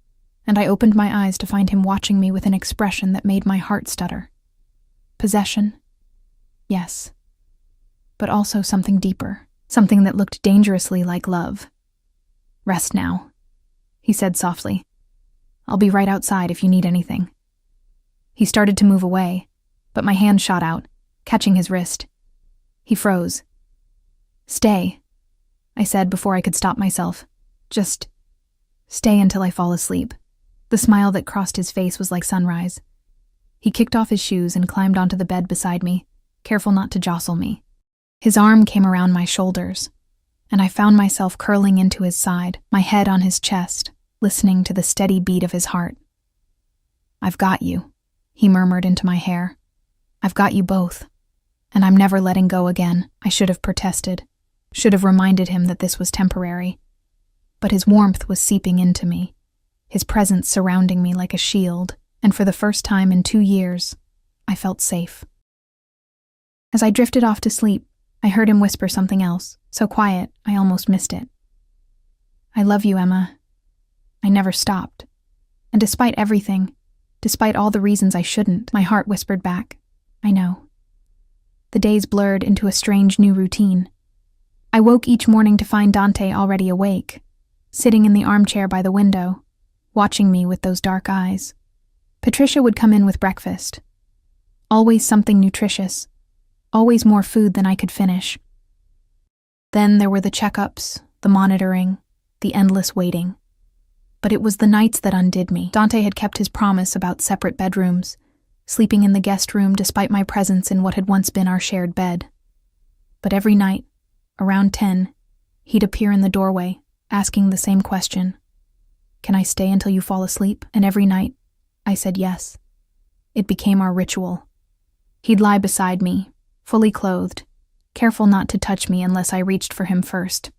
and I opened my eyes to find him watching me with an expression that made my heart stutter. Possession? Yes. But also something deeper. Something that looked dangerously like love. Rest now, he said softly. I'll be right outside if you need anything. He started to move away, but my hand shot out, catching his wrist. He froze. Stay, I said before I could stop myself. Just stay until I fall asleep. The smile that crossed his face was like sunrise. He kicked off his shoes and climbed onto the bed beside me, careful not to jostle me. His arm came around my shoulders, and I found myself curling into his side, my head on his chest, listening to the steady beat of his heart. "I've got you," he murmured into my hair. "I've got you both. And I'm never letting go again." I should have protested, should have reminded him that this was temporary. But his warmth was seeping into me, his presence surrounding me like a shield, and for the first time in 2 years, I felt safe. As I drifted off to sleep, I heard him whisper something else, so quiet I almost missed it. "I love you, Emma." I never stopped. And despite everything, despite all the reasons I shouldn't, my heart whispered back, "I know." The days blurred into a strange new routine. I woke each morning to find Dante already awake, sitting in the armchair by the window, watching me with those dark eyes. Patricia would come in with breakfast. Always something nutritious, always more food than I could finish. Then there were the checkups, the monitoring, the endless waiting. But it was the nights that undid me. Dante had kept his promise about separate bedrooms, sleeping in the guest room despite my presence in what had once been our shared bed. But every night, around 10, he'd appear in the doorway, asking the same question. "Can I stay until you fall asleep?" And every night, I said yes. It became our ritual. He'd lie beside me, fully clothed, careful not to touch me unless I reached for him first.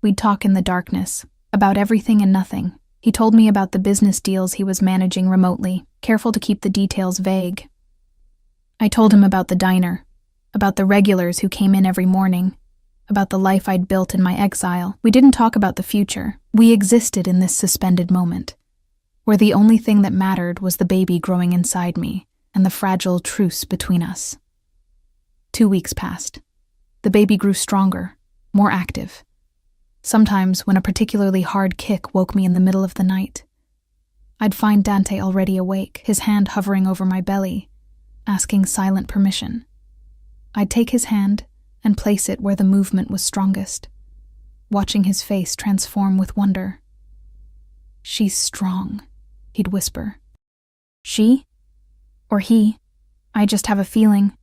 We'd talk in the darkness, about everything and nothing. He told me about the business deals he was managing remotely, careful to keep the details vague. I told him about the diner, about the regulars who came in every morning, about the life I'd built in my exile. We didn't talk about the future. We existed in this suspended moment, where the only thing that mattered was the baby growing inside me and the fragile truce between us. 2 weeks passed. The baby grew stronger, more active. Sometimes, when a particularly hard kick woke me in the middle of the night, I'd find Dante already awake, his hand hovering over my belly, asking silent permission. I'd take his hand and place it where the movement was strongest, watching his face transform with wonder. "She's strong," he'd whisper. "She? Or he? I just have a feeling."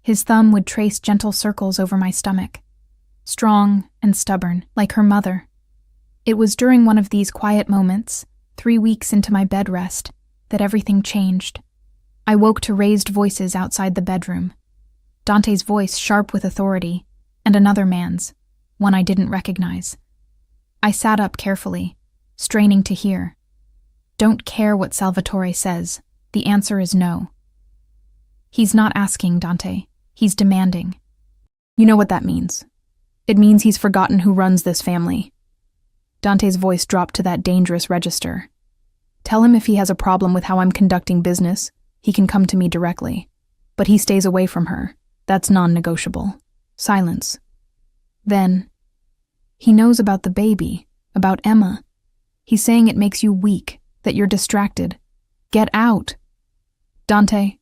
His thumb would trace gentle circles over my stomach. Strong and stubborn, like her mother. It was during one of these quiet moments, 3 weeks into my bed rest, that everything changed. I woke to raised voices outside the bedroom. Dante's voice sharp with authority, and another man's, one I didn't recognize. I sat up carefully, straining to hear. Don't care what Salvatore says, the answer is no. He's not asking, Dante. He's demanding. You know what that means. It means he's forgotten who runs this family. Dante's voice dropped to that dangerous register. Tell him if he has a problem with how I'm conducting business, he can come to me directly. But he stays away from her. That's non-negotiable. Silence. Then, he knows about the baby, about Emma. He's saying it makes you weak, that you're distracted. Get out. Dante,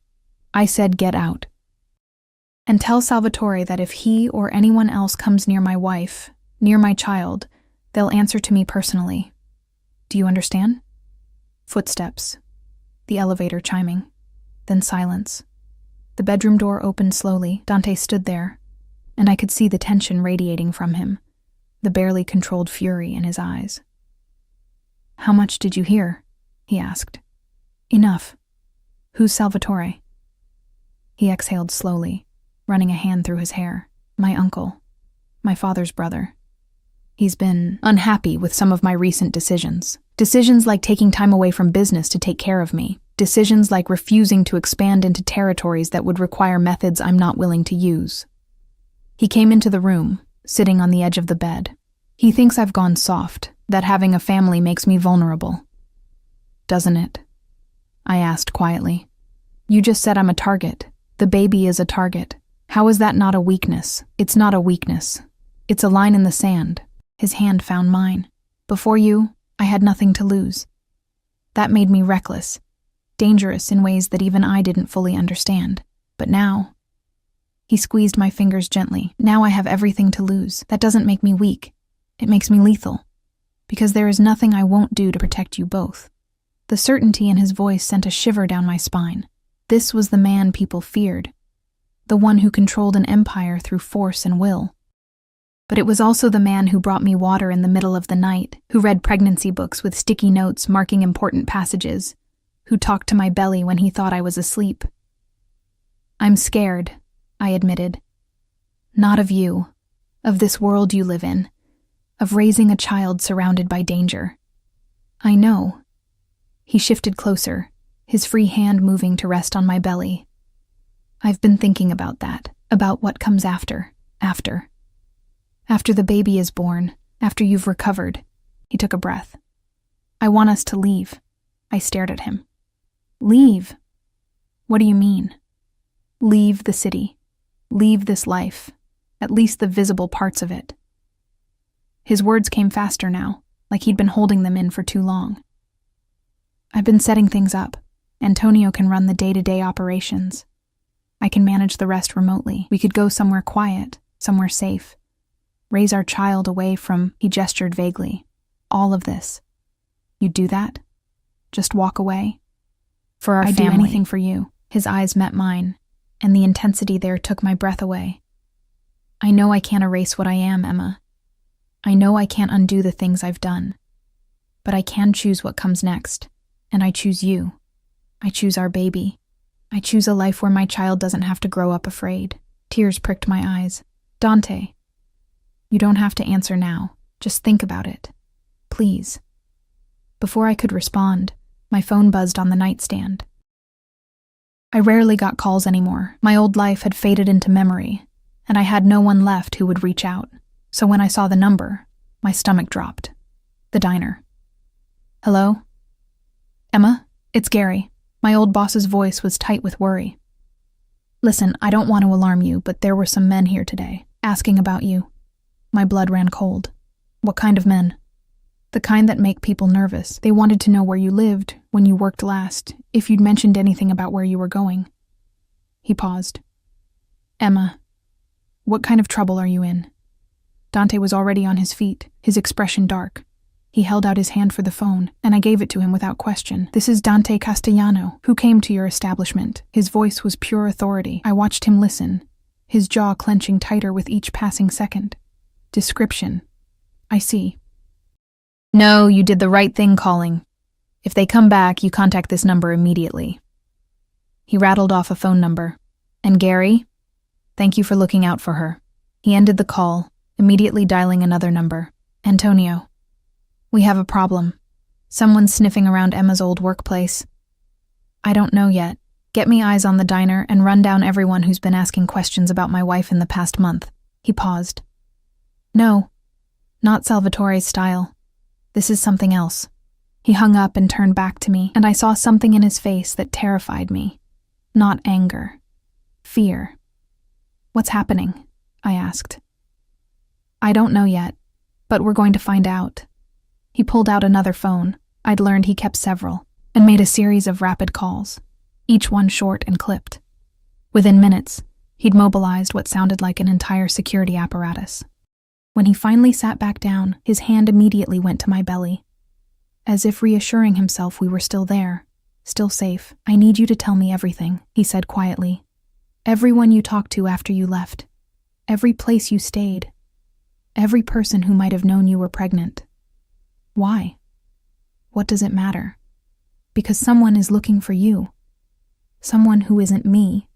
I said get out. And tell Salvatore that if he or anyone else comes near my wife, near my child, they'll answer to me personally. Do you understand? Footsteps. The elevator chiming. Then silence. The bedroom door opened slowly. Dante stood there, and I could see the tension radiating from him, the barely controlled fury in his eyes. How much did you hear? He asked. Enough. Who's Salvatore? He exhaled slowly, running a hand through his hair. My uncle. My father's brother. He's been unhappy with some of my recent decisions. Decisions like taking time away from business to take care of me. Decisions like refusing to expand into territories that would require methods I'm not willing to use. He came into the room, sitting on the edge of the bed. He thinks I've gone soft, that having a family makes me vulnerable. Doesn't it? I asked quietly. You just said I'm a target. The baby is a target. How is that not a weakness? It's not a weakness. It's a line in the sand. His hand found mine. Before you, I had nothing to lose. That made me reckless, dangerous in ways that even I didn't fully understand. But now, he squeezed my fingers gently. Now I have everything to lose. That doesn't make me weak. It makes me lethal. Because there is nothing I won't do to protect you both. The certainty in his voice sent a shiver down my spine. This was the man people feared. The one who controlled an empire through force and will. But it was also the man who brought me water in the middle of the night, who read pregnancy books with sticky notes marking important passages, who talked to my belly when he thought I was asleep. I'm scared, I admitted. Not of you, of this world you live in, of raising a child surrounded by danger. I know. He shifted closer, his free hand moving to rest on my belly. I've been thinking about that, about what comes after. After the baby is born, after you've recovered. He took a breath. I want us to leave. I stared at him. Leave? What do you mean? Leave the city. Leave this life. At least the visible parts of it. His words came faster now, like he'd been holding them in for too long. I've been setting things up. Antonio can run the day-to-day operations. I can manage the rest remotely. We could go somewhere quiet, somewhere safe. Raise our child away from, he gestured vaguely, all of this. You'd do that? Just walk away? For our family. I'd do anything for you. His eyes met mine, and the intensity there took my breath away. I know I can't erase what I am, Emma. I know I can't undo the things I've done. But I can choose what comes next, and I choose you. I choose our baby. I choose a life where my child doesn't have to grow up afraid. Tears pricked my eyes. Dante, you don't have to answer now. Just think about it. Please. Before I could respond, my phone buzzed on the nightstand. I rarely got calls anymore. My old life had faded into memory, and I had no one left who would reach out. So when I saw the number, my stomach dropped. The diner. Hello? Emma, it's Gary. My old boss's voice was tight with worry. Listen, I don't want to alarm you, but there were some men here today, asking about you. My blood ran cold. What kind of men? The kind that make people nervous. They wanted to know where you lived, when you worked last, if you'd mentioned anything about where you were going. He paused. Emma, what kind of trouble are you in? Dante was already on his feet, his expression dark. He held out his hand for the phone, and I gave it to him without question. This is Dante Castellano, who came to your establishment. His voice was pure authority. I watched him listen, his jaw clenching tighter with each passing second. Description. I see. No, you did the right thing calling. If they come back, you contact this number immediately. He rattled off a phone number. And Gary? Thank you for looking out for her. He ended the call, immediately dialing another number. Antonio. We have a problem. Someone's sniffing around Emma's old workplace. I don't know yet. Get me eyes on the diner and run down everyone who's been asking questions about my wife in the past month. He paused. No, not Salvatore's style. This is something else. He hung up and turned back to me, and I saw something in his face that terrified me. Not anger. Fear. What's happening? I asked. I don't know yet, but we're going to find out. He pulled out another phone. I'd learned he kept several, and made a series of rapid calls, each one short and clipped. Within minutes, he'd mobilized what sounded like an entire security apparatus. When he finally sat back down, his hand immediately went to my belly, as if reassuring himself we were still there, still safe. I need you to tell me everything, he said quietly. Everyone you talked to after you left, every place you stayed, every person who might have known you were pregnant. Why? What does it matter? Because someone is looking for you. Someone who isn't me,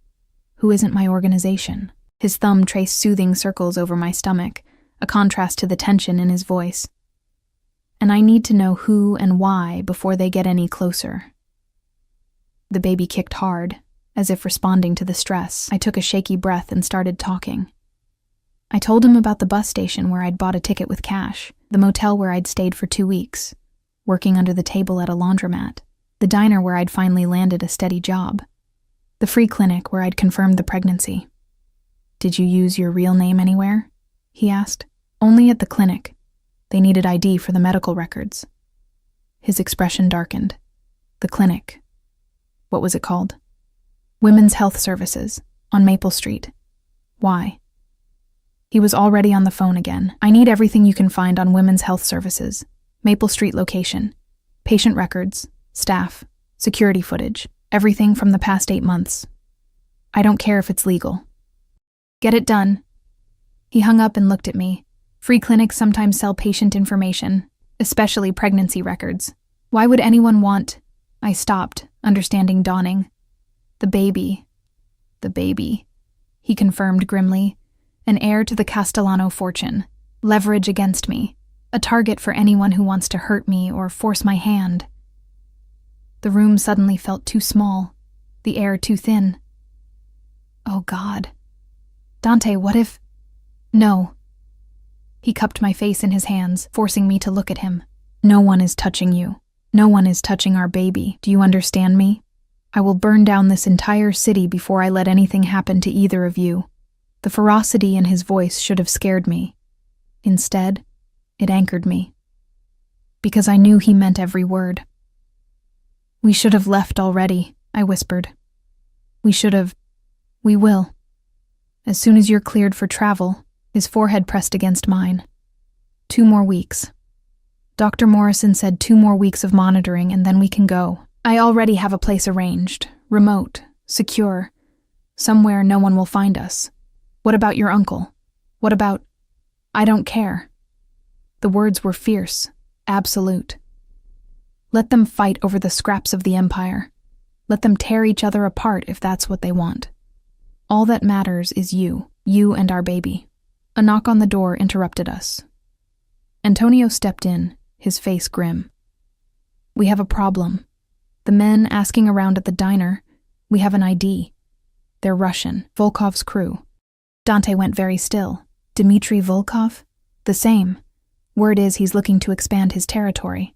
who isn't my organization. His thumb traced soothing circles over my stomach, a contrast to the tension in his voice. And I need to know who and why before they get any closer. The baby kicked hard, as if responding to the stress. I took a shaky breath and started talking. I told him about the bus station where I'd bought a ticket with cash, the motel where I'd stayed for 2 weeks, working under the table at a laundromat, the diner where I'd finally landed a steady job, the free clinic where I'd confirmed the pregnancy. Did you use your real name anywhere? He asked. Only at the clinic. They needed ID for the medical records. His expression darkened. The clinic. What was it called? Women's Health Services, on Maple Street. Why? He was already on the phone again. I need everything you can find on Women's Health Services. Maple Street location. Patient records, staff, security footage, everything from the past 8 months. I don't care if it's legal. Get it done. He hung up and looked at me. Free clinics sometimes sell patient information, especially pregnancy records. Why would anyone want... I stopped, understanding dawning. The baby, he confirmed grimly. An heir to the Castellano fortune, leverage against me, a target for anyone who wants to hurt me or force my hand. The room suddenly felt too small, the air too thin. Oh God. Dante, what if... No. He cupped my face in his hands, forcing me to look at him. No one is touching you. No one is touching our baby. Do you understand me? I will burn down this entire city before I let anything happen to either of you. The ferocity in his voice should have scared me. Instead, it anchored me. Because I knew he meant every word. We should have left already, I whispered. We will. As soon as you're cleared for travel, his forehead pressed against mine. 2 more weeks. Dr. Morrison said 2 more weeks of monitoring and then we can go. I already have a place arranged, remote, secure, somewhere no one will find us. What about your uncle? What about... I don't care. The words were fierce, absolute. Let them fight over the scraps of the empire. Let them tear each other apart if that's what they want. All that matters is you and our baby. A knock on the door interrupted us. Antonio stepped in, his face grim. We have a problem. The men asking around at the diner, we have an ID. They're Russian, Volkov's crew. Dante went very still. Dmitry Volkov? The same. Word is he's looking to expand his territory.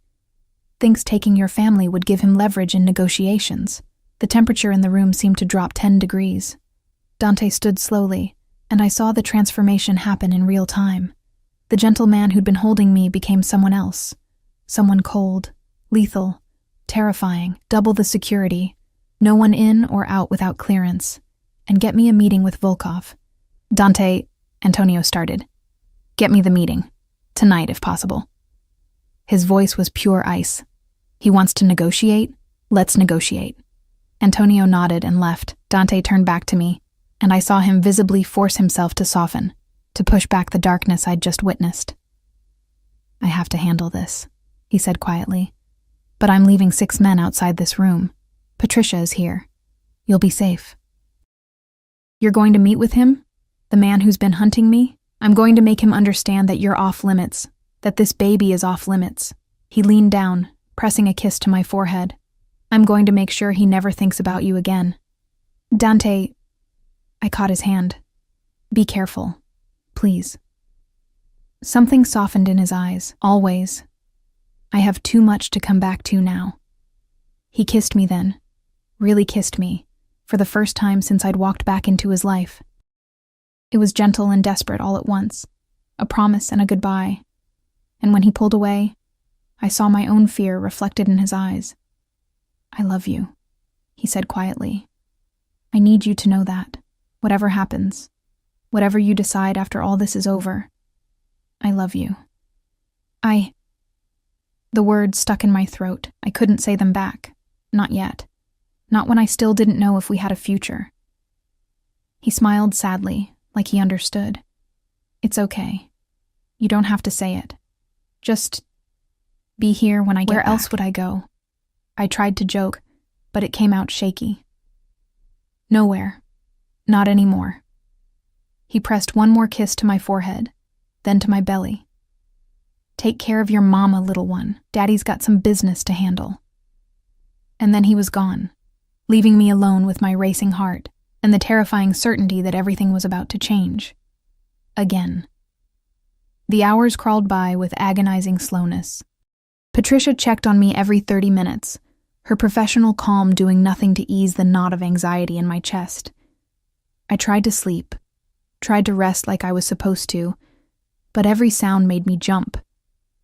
Thinks taking your family would give him leverage in negotiations. The temperature in the room seemed to drop 10 degrees. Dante stood slowly, and I saw the transformation happen in real time. The gentle man who'd been holding me became someone else. Someone cold, lethal, terrifying, double the security, no one in or out without clearance, and get me a meeting with Volkov. Dante, Antonio started. Get me the meeting. Tonight, if possible. His voice was pure ice. He wants to negotiate? Let's negotiate. Antonio nodded and left. Dante turned back to me, and I saw him visibly force himself to soften, to push back the darkness I'd just witnessed. I have to handle this, he said quietly. But I'm leaving 6 men outside this room. Patricia is here. You'll be safe. You're going to meet with him? The man who's been hunting me? I'm going to make him understand that you're off limits, that this baby is off limits. He leaned down, pressing a kiss to my forehead. I'm going to make sure he never thinks about you again. Dante, I caught his hand. Be careful, please. Something softened in his eyes, always. I have too much to come back to now. He kissed me then, really kissed me, for the first time since I'd walked back into his life. It was gentle and desperate all at once, a promise and a goodbye. And when he pulled away, I saw my own fear reflected in his eyes. I love you, he said quietly. I need you to know that, whatever happens, whatever you decide after all this is over, I love you. The words stuck in my throat. I couldn't say them back. Not yet. Not when I still didn't know if we had a future. He smiled sadly, like he understood. It's okay. You don't have to say it. Just be here when I get back. Where else would I go? I tried to joke, but it came out shaky. Nowhere. Not anymore. He pressed one more kiss to my forehead, then to my belly. Take care of your mama, little one. Daddy's got some business to handle. And then he was gone, leaving me alone with my racing heart and the terrifying certainty that everything was about to change. Again. The hours crawled by with agonizing slowness. Patricia checked on me every 30 minutes, her professional calm doing nothing to ease the knot of anxiety in my chest. I tried to sleep, tried to rest like I was supposed to, but every sound made me jump.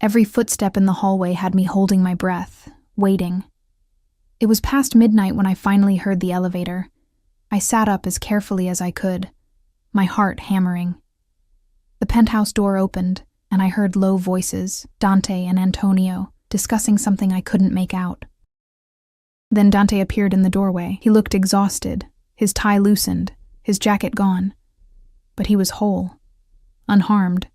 Every footstep in the hallway had me holding my breath, waiting. It was past midnight when I finally heard the elevator. I sat up as carefully as I could, my heart hammering. The penthouse door opened, and I heard low voices, Dante and Antonio, discussing something I couldn't make out. Then Dante appeared in the doorway. He looked exhausted, his tie loosened, his jacket gone. But he was whole, unharmed.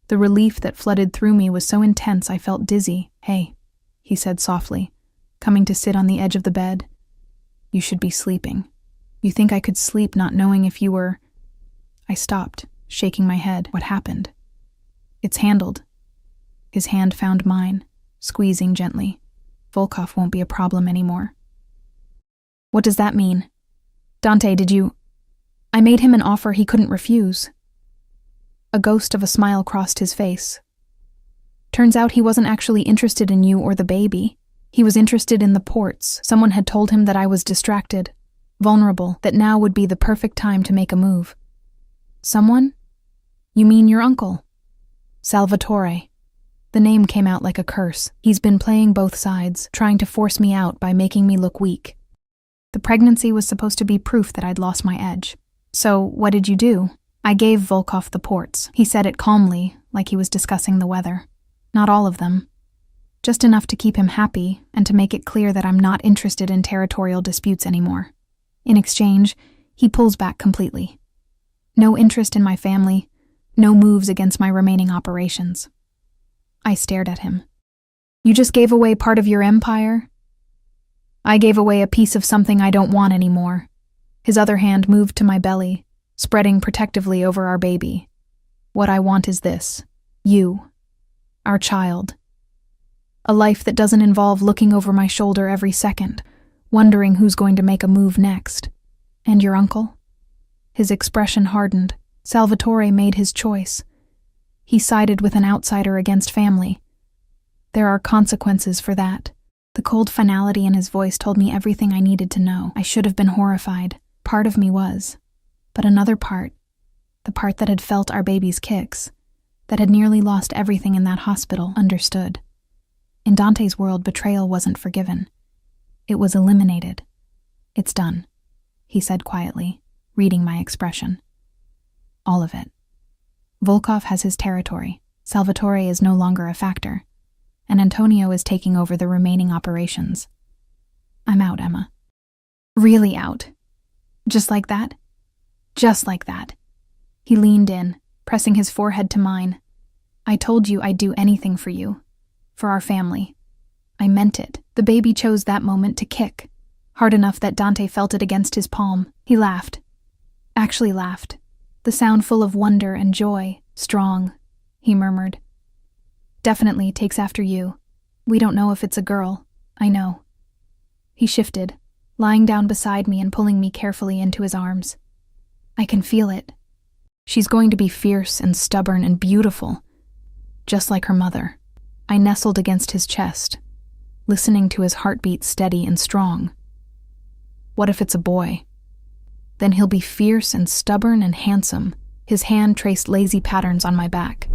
The relief that flooded through me was so intense I felt dizzy. Hey, he said softly. coming to sit on the edge of the bed. You should be sleeping. You think I could sleep not knowing if you were... I stopped, shaking my head. What happened? It's handled. His hand found mine, squeezing gently. Volkov won't be a problem anymore. What does that mean? Dante, did you... I made him an offer he couldn't refuse. A ghost of a smile crossed his face. Turns out he wasn't actually interested in you or the baby. He was interested in the ports. Someone had told him that I was distracted, vulnerable, that now would be the perfect time to make a move. Someone? You mean your uncle? Salvatore. The name came out like a curse. He's been playing both sides, trying to force me out by making me look weak. The pregnancy was supposed to be proof that I'd lost my edge. So, what did you do? I gave Volkov the ports. He said it calmly, like he was discussing the weather. Not all of them. Just enough to keep him happy and to make it clear that I'm not interested in territorial disputes anymore. In exchange, he pulls back completely. No interest in my family, no moves against my remaining operations. I stared at him. You just gave away part of your empire? I gave away a piece of something I don't want anymore. His other hand moved to my belly, spreading protectively over our baby. What I want is this. You. Our child. A life that doesn't involve looking over my shoulder every second, wondering who's going to make a move next. And your uncle? His expression hardened. Salvatore made his choice. He sided with an outsider against family. There are consequences for that. The cold finality in his voice told me everything I needed to know. I should have been horrified. Part of me was. But another part, the part that had felt our baby's kicks, that had nearly lost everything in that hospital, understood. In Dante's world, betrayal wasn't forgiven. It was eliminated. It's done, he said quietly, reading my expression. All of it. Volkov has his territory. Salvatore is no longer a factor. And Antonio is taking over the remaining operations. I'm out, Emma. Really out. Just like that? Just like that. He leaned in, pressing his forehead to mine. I told you I'd do anything for you. For our family. I meant it. The baby chose that moment to kick. Hard enough that Dante felt it against his palm. He laughed. Actually laughed. The sound full of wonder and joy. Strong, he murmured. Definitely takes after you. We don't know if it's a girl. I know. He shifted, lying down beside me and pulling me carefully into his arms. I can feel it. She's going to be fierce and stubborn and beautiful, just like her mother. I nestled against his chest, listening to his heartbeat steady and strong. What if it's a boy? Then he'll be fierce and stubborn and handsome. His hand traced lazy patterns on my back.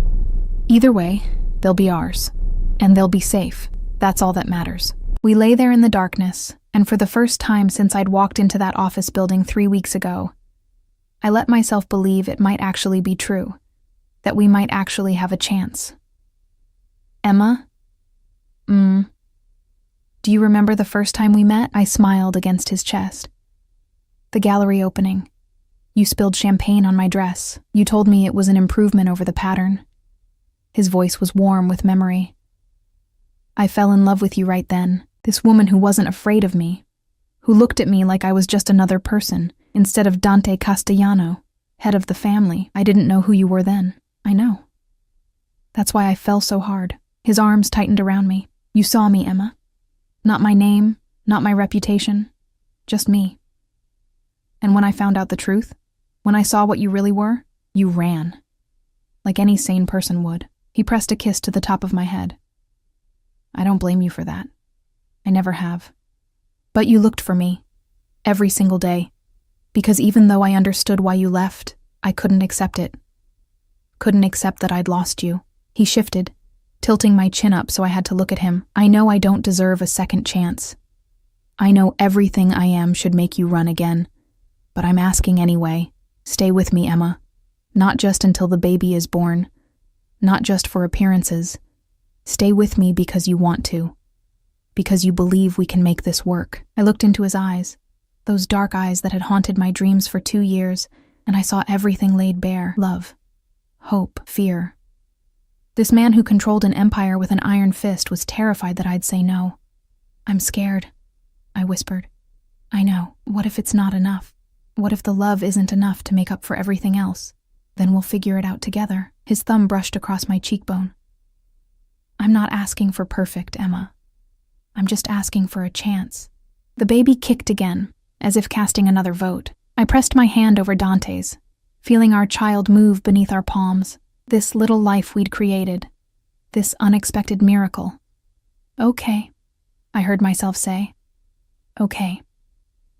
Either way, they'll be ours. And they'll be safe. That's all that matters. We lay there in the darkness, and for the first time since I'd walked into that office building 3 weeks ago, I let myself believe it might actually be true, that we might actually have a chance. Emma? Do you remember the first time we met? I smiled against his chest. The gallery opening. You spilled champagne on my dress. You told me it was an improvement over the pattern. His voice was warm with memory. I fell in love with you right then. This woman who wasn't afraid of me, who looked at me like I was just another person, instead of Dante Castellano, head of the family. I didn't know who you were then. I know. That's why I fell so hard. His arms tightened around me. You saw me, Emma. Not my name, not my reputation, just me. And when I found out the truth, when I saw what you really were, you ran. Like any sane person would. He pressed a kiss to the top of my head. I don't blame you for that. I never have. But you looked for me, every single day, because even though I understood why you left, I couldn't accept it. Couldn't accept that I'd lost you. He shifted, tilting my chin up so I had to look at him. I know I don't deserve a second chance. I know everything I am should make you run again, but I'm asking anyway. Stay with me, Emma. Not just until the baby is born. Not just for appearances. Stay with me because you want to. Because you believe we can make this work. I looked into his eyes, those dark eyes that had haunted my dreams for 2 years, and I saw everything laid bare. Love, hope, fear. This man who controlled an empire with an iron fist was terrified that I'd say no. I'm scared, I whispered. I know. What if it's not enough? What if the love isn't enough to make up for everything else? Then we'll figure it out together. His thumb brushed across my cheekbone. I'm not asking for perfect, Emma. I'm just asking for a chance. The baby kicked again, as if casting another vote. I pressed my hand over Dante's, feeling our child move beneath our palms. This little life we'd created. This unexpected miracle. Okay, I heard myself say. Okay,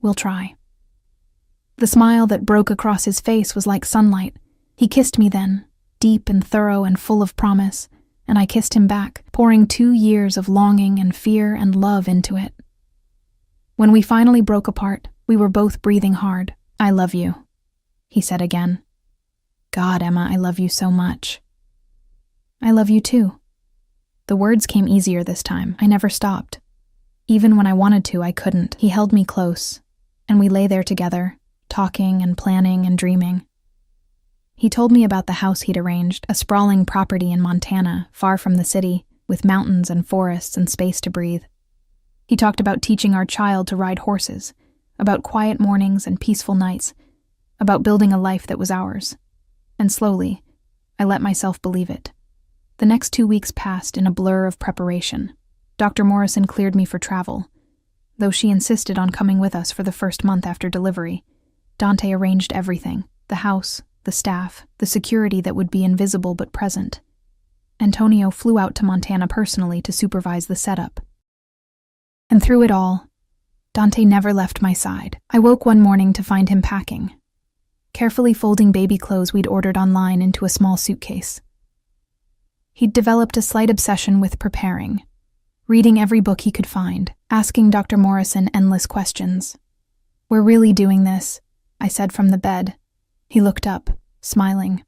we'll try. The smile that broke across his face was like sunlight. He kissed me then, deep and thorough and full of promise, and I kissed him back, pouring 2 years of longing and fear and love into it. When we finally broke apart, we were both breathing hard. I love you, he said again. God, Emma, I love you so much. I love you too. The words came easier this time. I never stopped. Even when I wanted to, I couldn't. He held me close, and we lay there together, talking and planning and dreaming. He told me about the house he'd arranged, a sprawling property in Montana, far from the city, with mountains and forests and space to breathe. He talked about teaching our child to ride horses, about quiet mornings and peaceful nights, about building a life that was ours. And slowly, I let myself believe it. The next 2 weeks passed in a blur of preparation. Dr. Morrison cleared me for travel. Though she insisted on coming with us for the first month after delivery, Dante arranged everything: the house, the staff, the security that would be invisible but present. Antonio flew out to Montana personally to supervise the setup. And through it all, Dante never left my side. I woke one morning to find him packing, carefully folding baby clothes we'd ordered online into a small suitcase. He'd developed a slight obsession with preparing, reading every book he could find, asking Dr. Morrison endless questions. We're really doing this, I said from the bed. He looked up, smiling.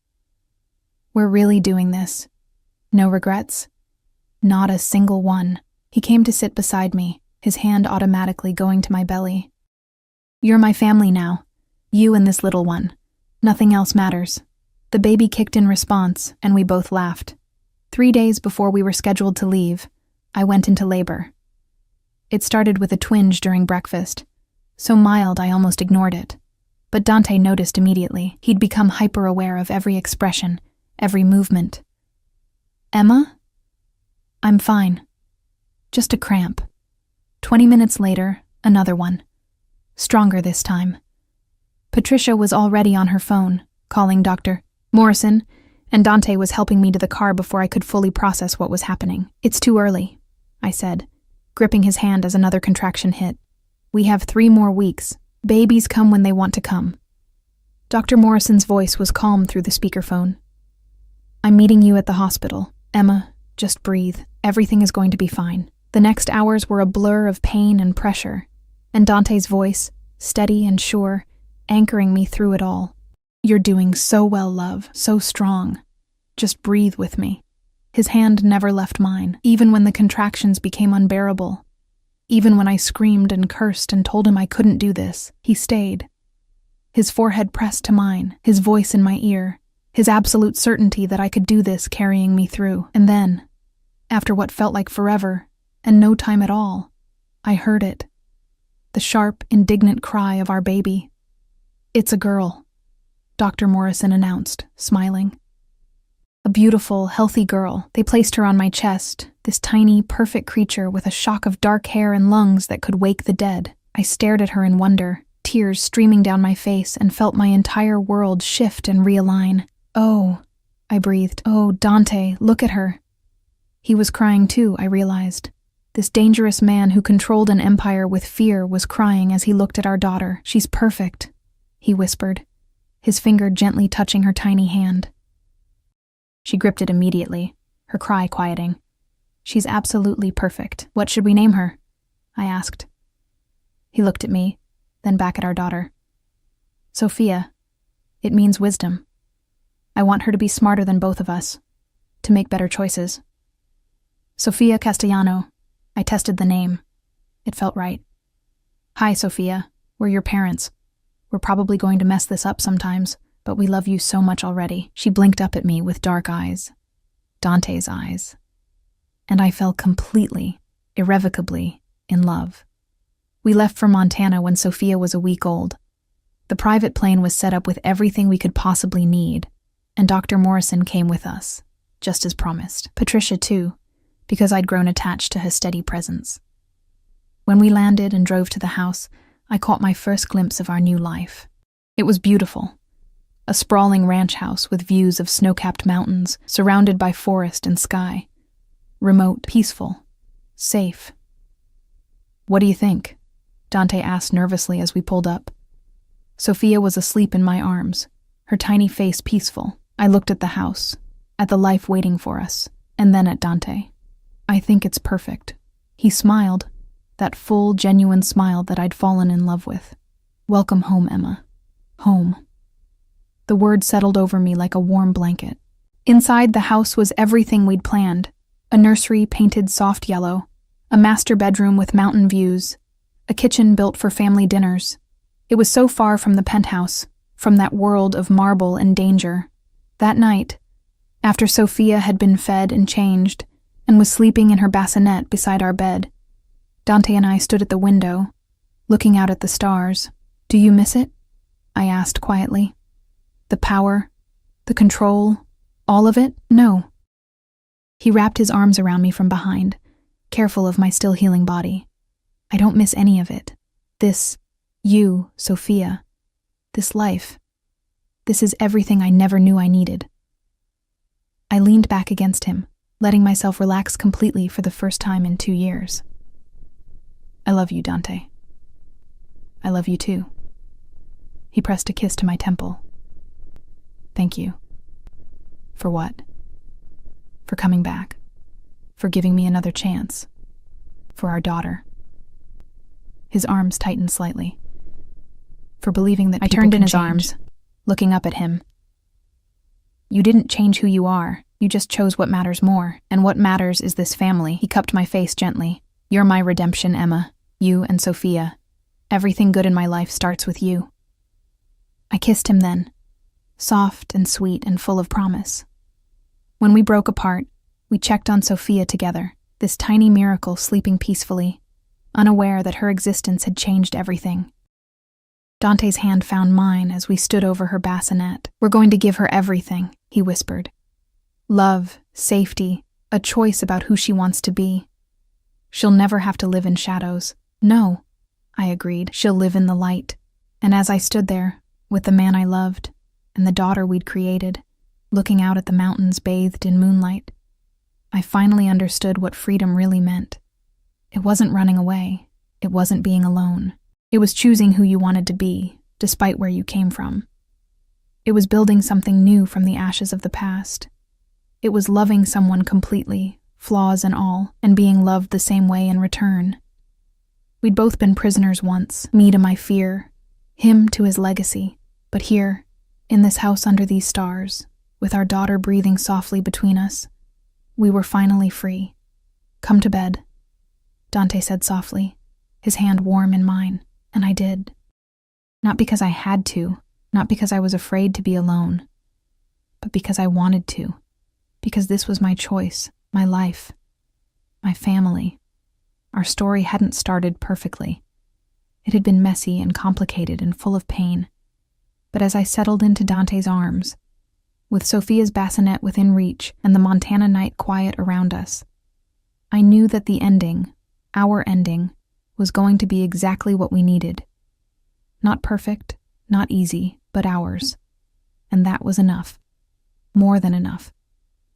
We're really doing this. No regrets? Not a single one. He came to sit beside me, his hand automatically going to my belly. You're my family now. You and this little one. Nothing else matters. The baby kicked in response, and we both laughed. 3 days before we were scheduled to leave, I went into labor. It started with a twinge during breakfast, so mild I almost ignored it. But Dante noticed immediately. He'd become hyper-aware of every expression, every movement. Emma? I'm fine. Just a cramp. 20 minutes later, another one. Stronger this time. Patricia was already on her phone, calling Dr. Morrison, and Dante was helping me to the car before I could fully process what was happening. It's too early, I said, gripping his hand as another contraction hit. We have 3 more weeks. Babies come when they want to come. Dr. Morrison's voice was calm through the speakerphone. I'm meeting you at the hospital. Emma, just breathe. Everything is going to be fine. The next hours were a blur of pain and pressure, and Dante's voice, steady and sure, anchoring me through it all. You're doing so well, love, so strong. Just breathe with me. His hand never left mine, even when the contractions became unbearable. Even when I screamed and cursed and told him I couldn't do this, he stayed. His forehead pressed to mine, his voice in my ear, his absolute certainty that I could do this carrying me through. And then, after what felt like forever, and no time at all, I heard it. The sharp, indignant cry of our baby. It's a girl, Dr. Morrison announced, smiling. A beautiful, healthy girl. They placed her on my chest, this tiny, perfect creature with a shock of dark hair and lungs that could wake the dead. I stared at her in wonder, tears streaming down my face, and felt my entire world shift and realign. Oh, I breathed. Oh, Dante, look at her. He was crying too, I realized. This dangerous man who controlled an empire with fear was crying as he looked at our daughter. She's perfect, he whispered, his finger gently touching her tiny hand. She gripped it immediately, her cry quieting. She's absolutely perfect. What should we name her? I asked. He looked at me, then back at our daughter. Sophia. It means wisdom. I want her to be smarter than both of us, to make better choices. Sophia Castellano. I tested the name. It felt right. Hi, Sophia. We're your parents. We're probably going to mess this up sometimes, but we love you so much already. She blinked up at me with dark eyes. Dante's eyes. And I fell completely, irrevocably, in love. We left for Montana when Sophia was a week old. The private plane was set up with everything we could possibly need, and Dr. Morrison came with us, just as promised. Patricia, too, because I'd grown attached to her steady presence. When we landed and drove to the house, I caught my first glimpse of our new life. It was beautiful. A sprawling ranch house with views of snow-capped mountains, surrounded by forest and sky. Remote, peaceful, safe. "What do you think?" Dante asked nervously as we pulled up. Sophia was asleep in my arms, her tiny face peaceful. I looked at the house, at the life waiting for us, and then at Dante. "I think it's perfect." He smiled, that full, genuine smile that I'd fallen in love with. "Welcome home, Emma. Home." The word settled over me like a warm blanket. Inside the house was everything we'd planned. A nursery painted soft yellow, a master bedroom with mountain views, a kitchen built for family dinners. It was so far from the penthouse, from that world of marble and danger. That night, after Sophia had been fed and changed, and was sleeping in her bassinet beside our bed, Dante and I stood at the window, looking out at the stars. "Do you miss it?" I asked quietly. "The power, the control, all of it?" "No." He wrapped his arms around me from behind, careful of my still healing body. "I don't miss any of it. This, you, Sophia, this life, this is everything I never knew I needed." I leaned back against him, letting myself relax completely for the first time in 2 years. "I love you, Dante. I love you too." He pressed a kiss to my temple. "Thank you." "For what?" "For coming back. For giving me another chance. For our daughter." His arms tightened slightly. "For believing that people can change." I turned in his arms, looking up at him. "You didn't change who you are. You just chose what matters more, and what matters is this family." He cupped my face gently. "You're my redemption, Emma. You and Sophia. Everything good in my life starts with you." I kissed him then, soft and sweet and full of promise. When we broke apart, we checked on Sophia together, this tiny miracle sleeping peacefully, unaware that her existence had changed everything. Dante's hand found mine as we stood over her bassinet. "We're going to give her everything," he whispered. "Love, safety, a choice about who she wants to be. She'll never have to live in shadows." "No," I agreed. "She'll live in the light." And as I stood there, with the man I loved, and the daughter we'd created, looking out at the mountains bathed in moonlight, I finally understood what freedom really meant. It wasn't running away. It wasn't being alone. It was choosing who you wanted to be, despite where you came from. It was building something new from the ashes of the past. It was loving someone completely, flaws and all, and being loved the same way in return. We'd both been prisoners once, me to my fear, him to his legacy. But here, in this house under these stars, with our daughter breathing softly between us, we were finally free. "Come to bed," Dante said softly, his hand warm in mine, and I did. Not because I had to, not because I was afraid to be alone, but because I wanted to, because this was my choice, my life, my family. Our story hadn't started perfectly. It had been messy and complicated and full of pain. But as I settled into Dante's arms, with Sophia's bassinet within reach and the Montana night quiet around us, I knew that the ending, our ending, was going to be exactly what we needed. Not perfect, not easy, but ours. And that was enough. More than enough.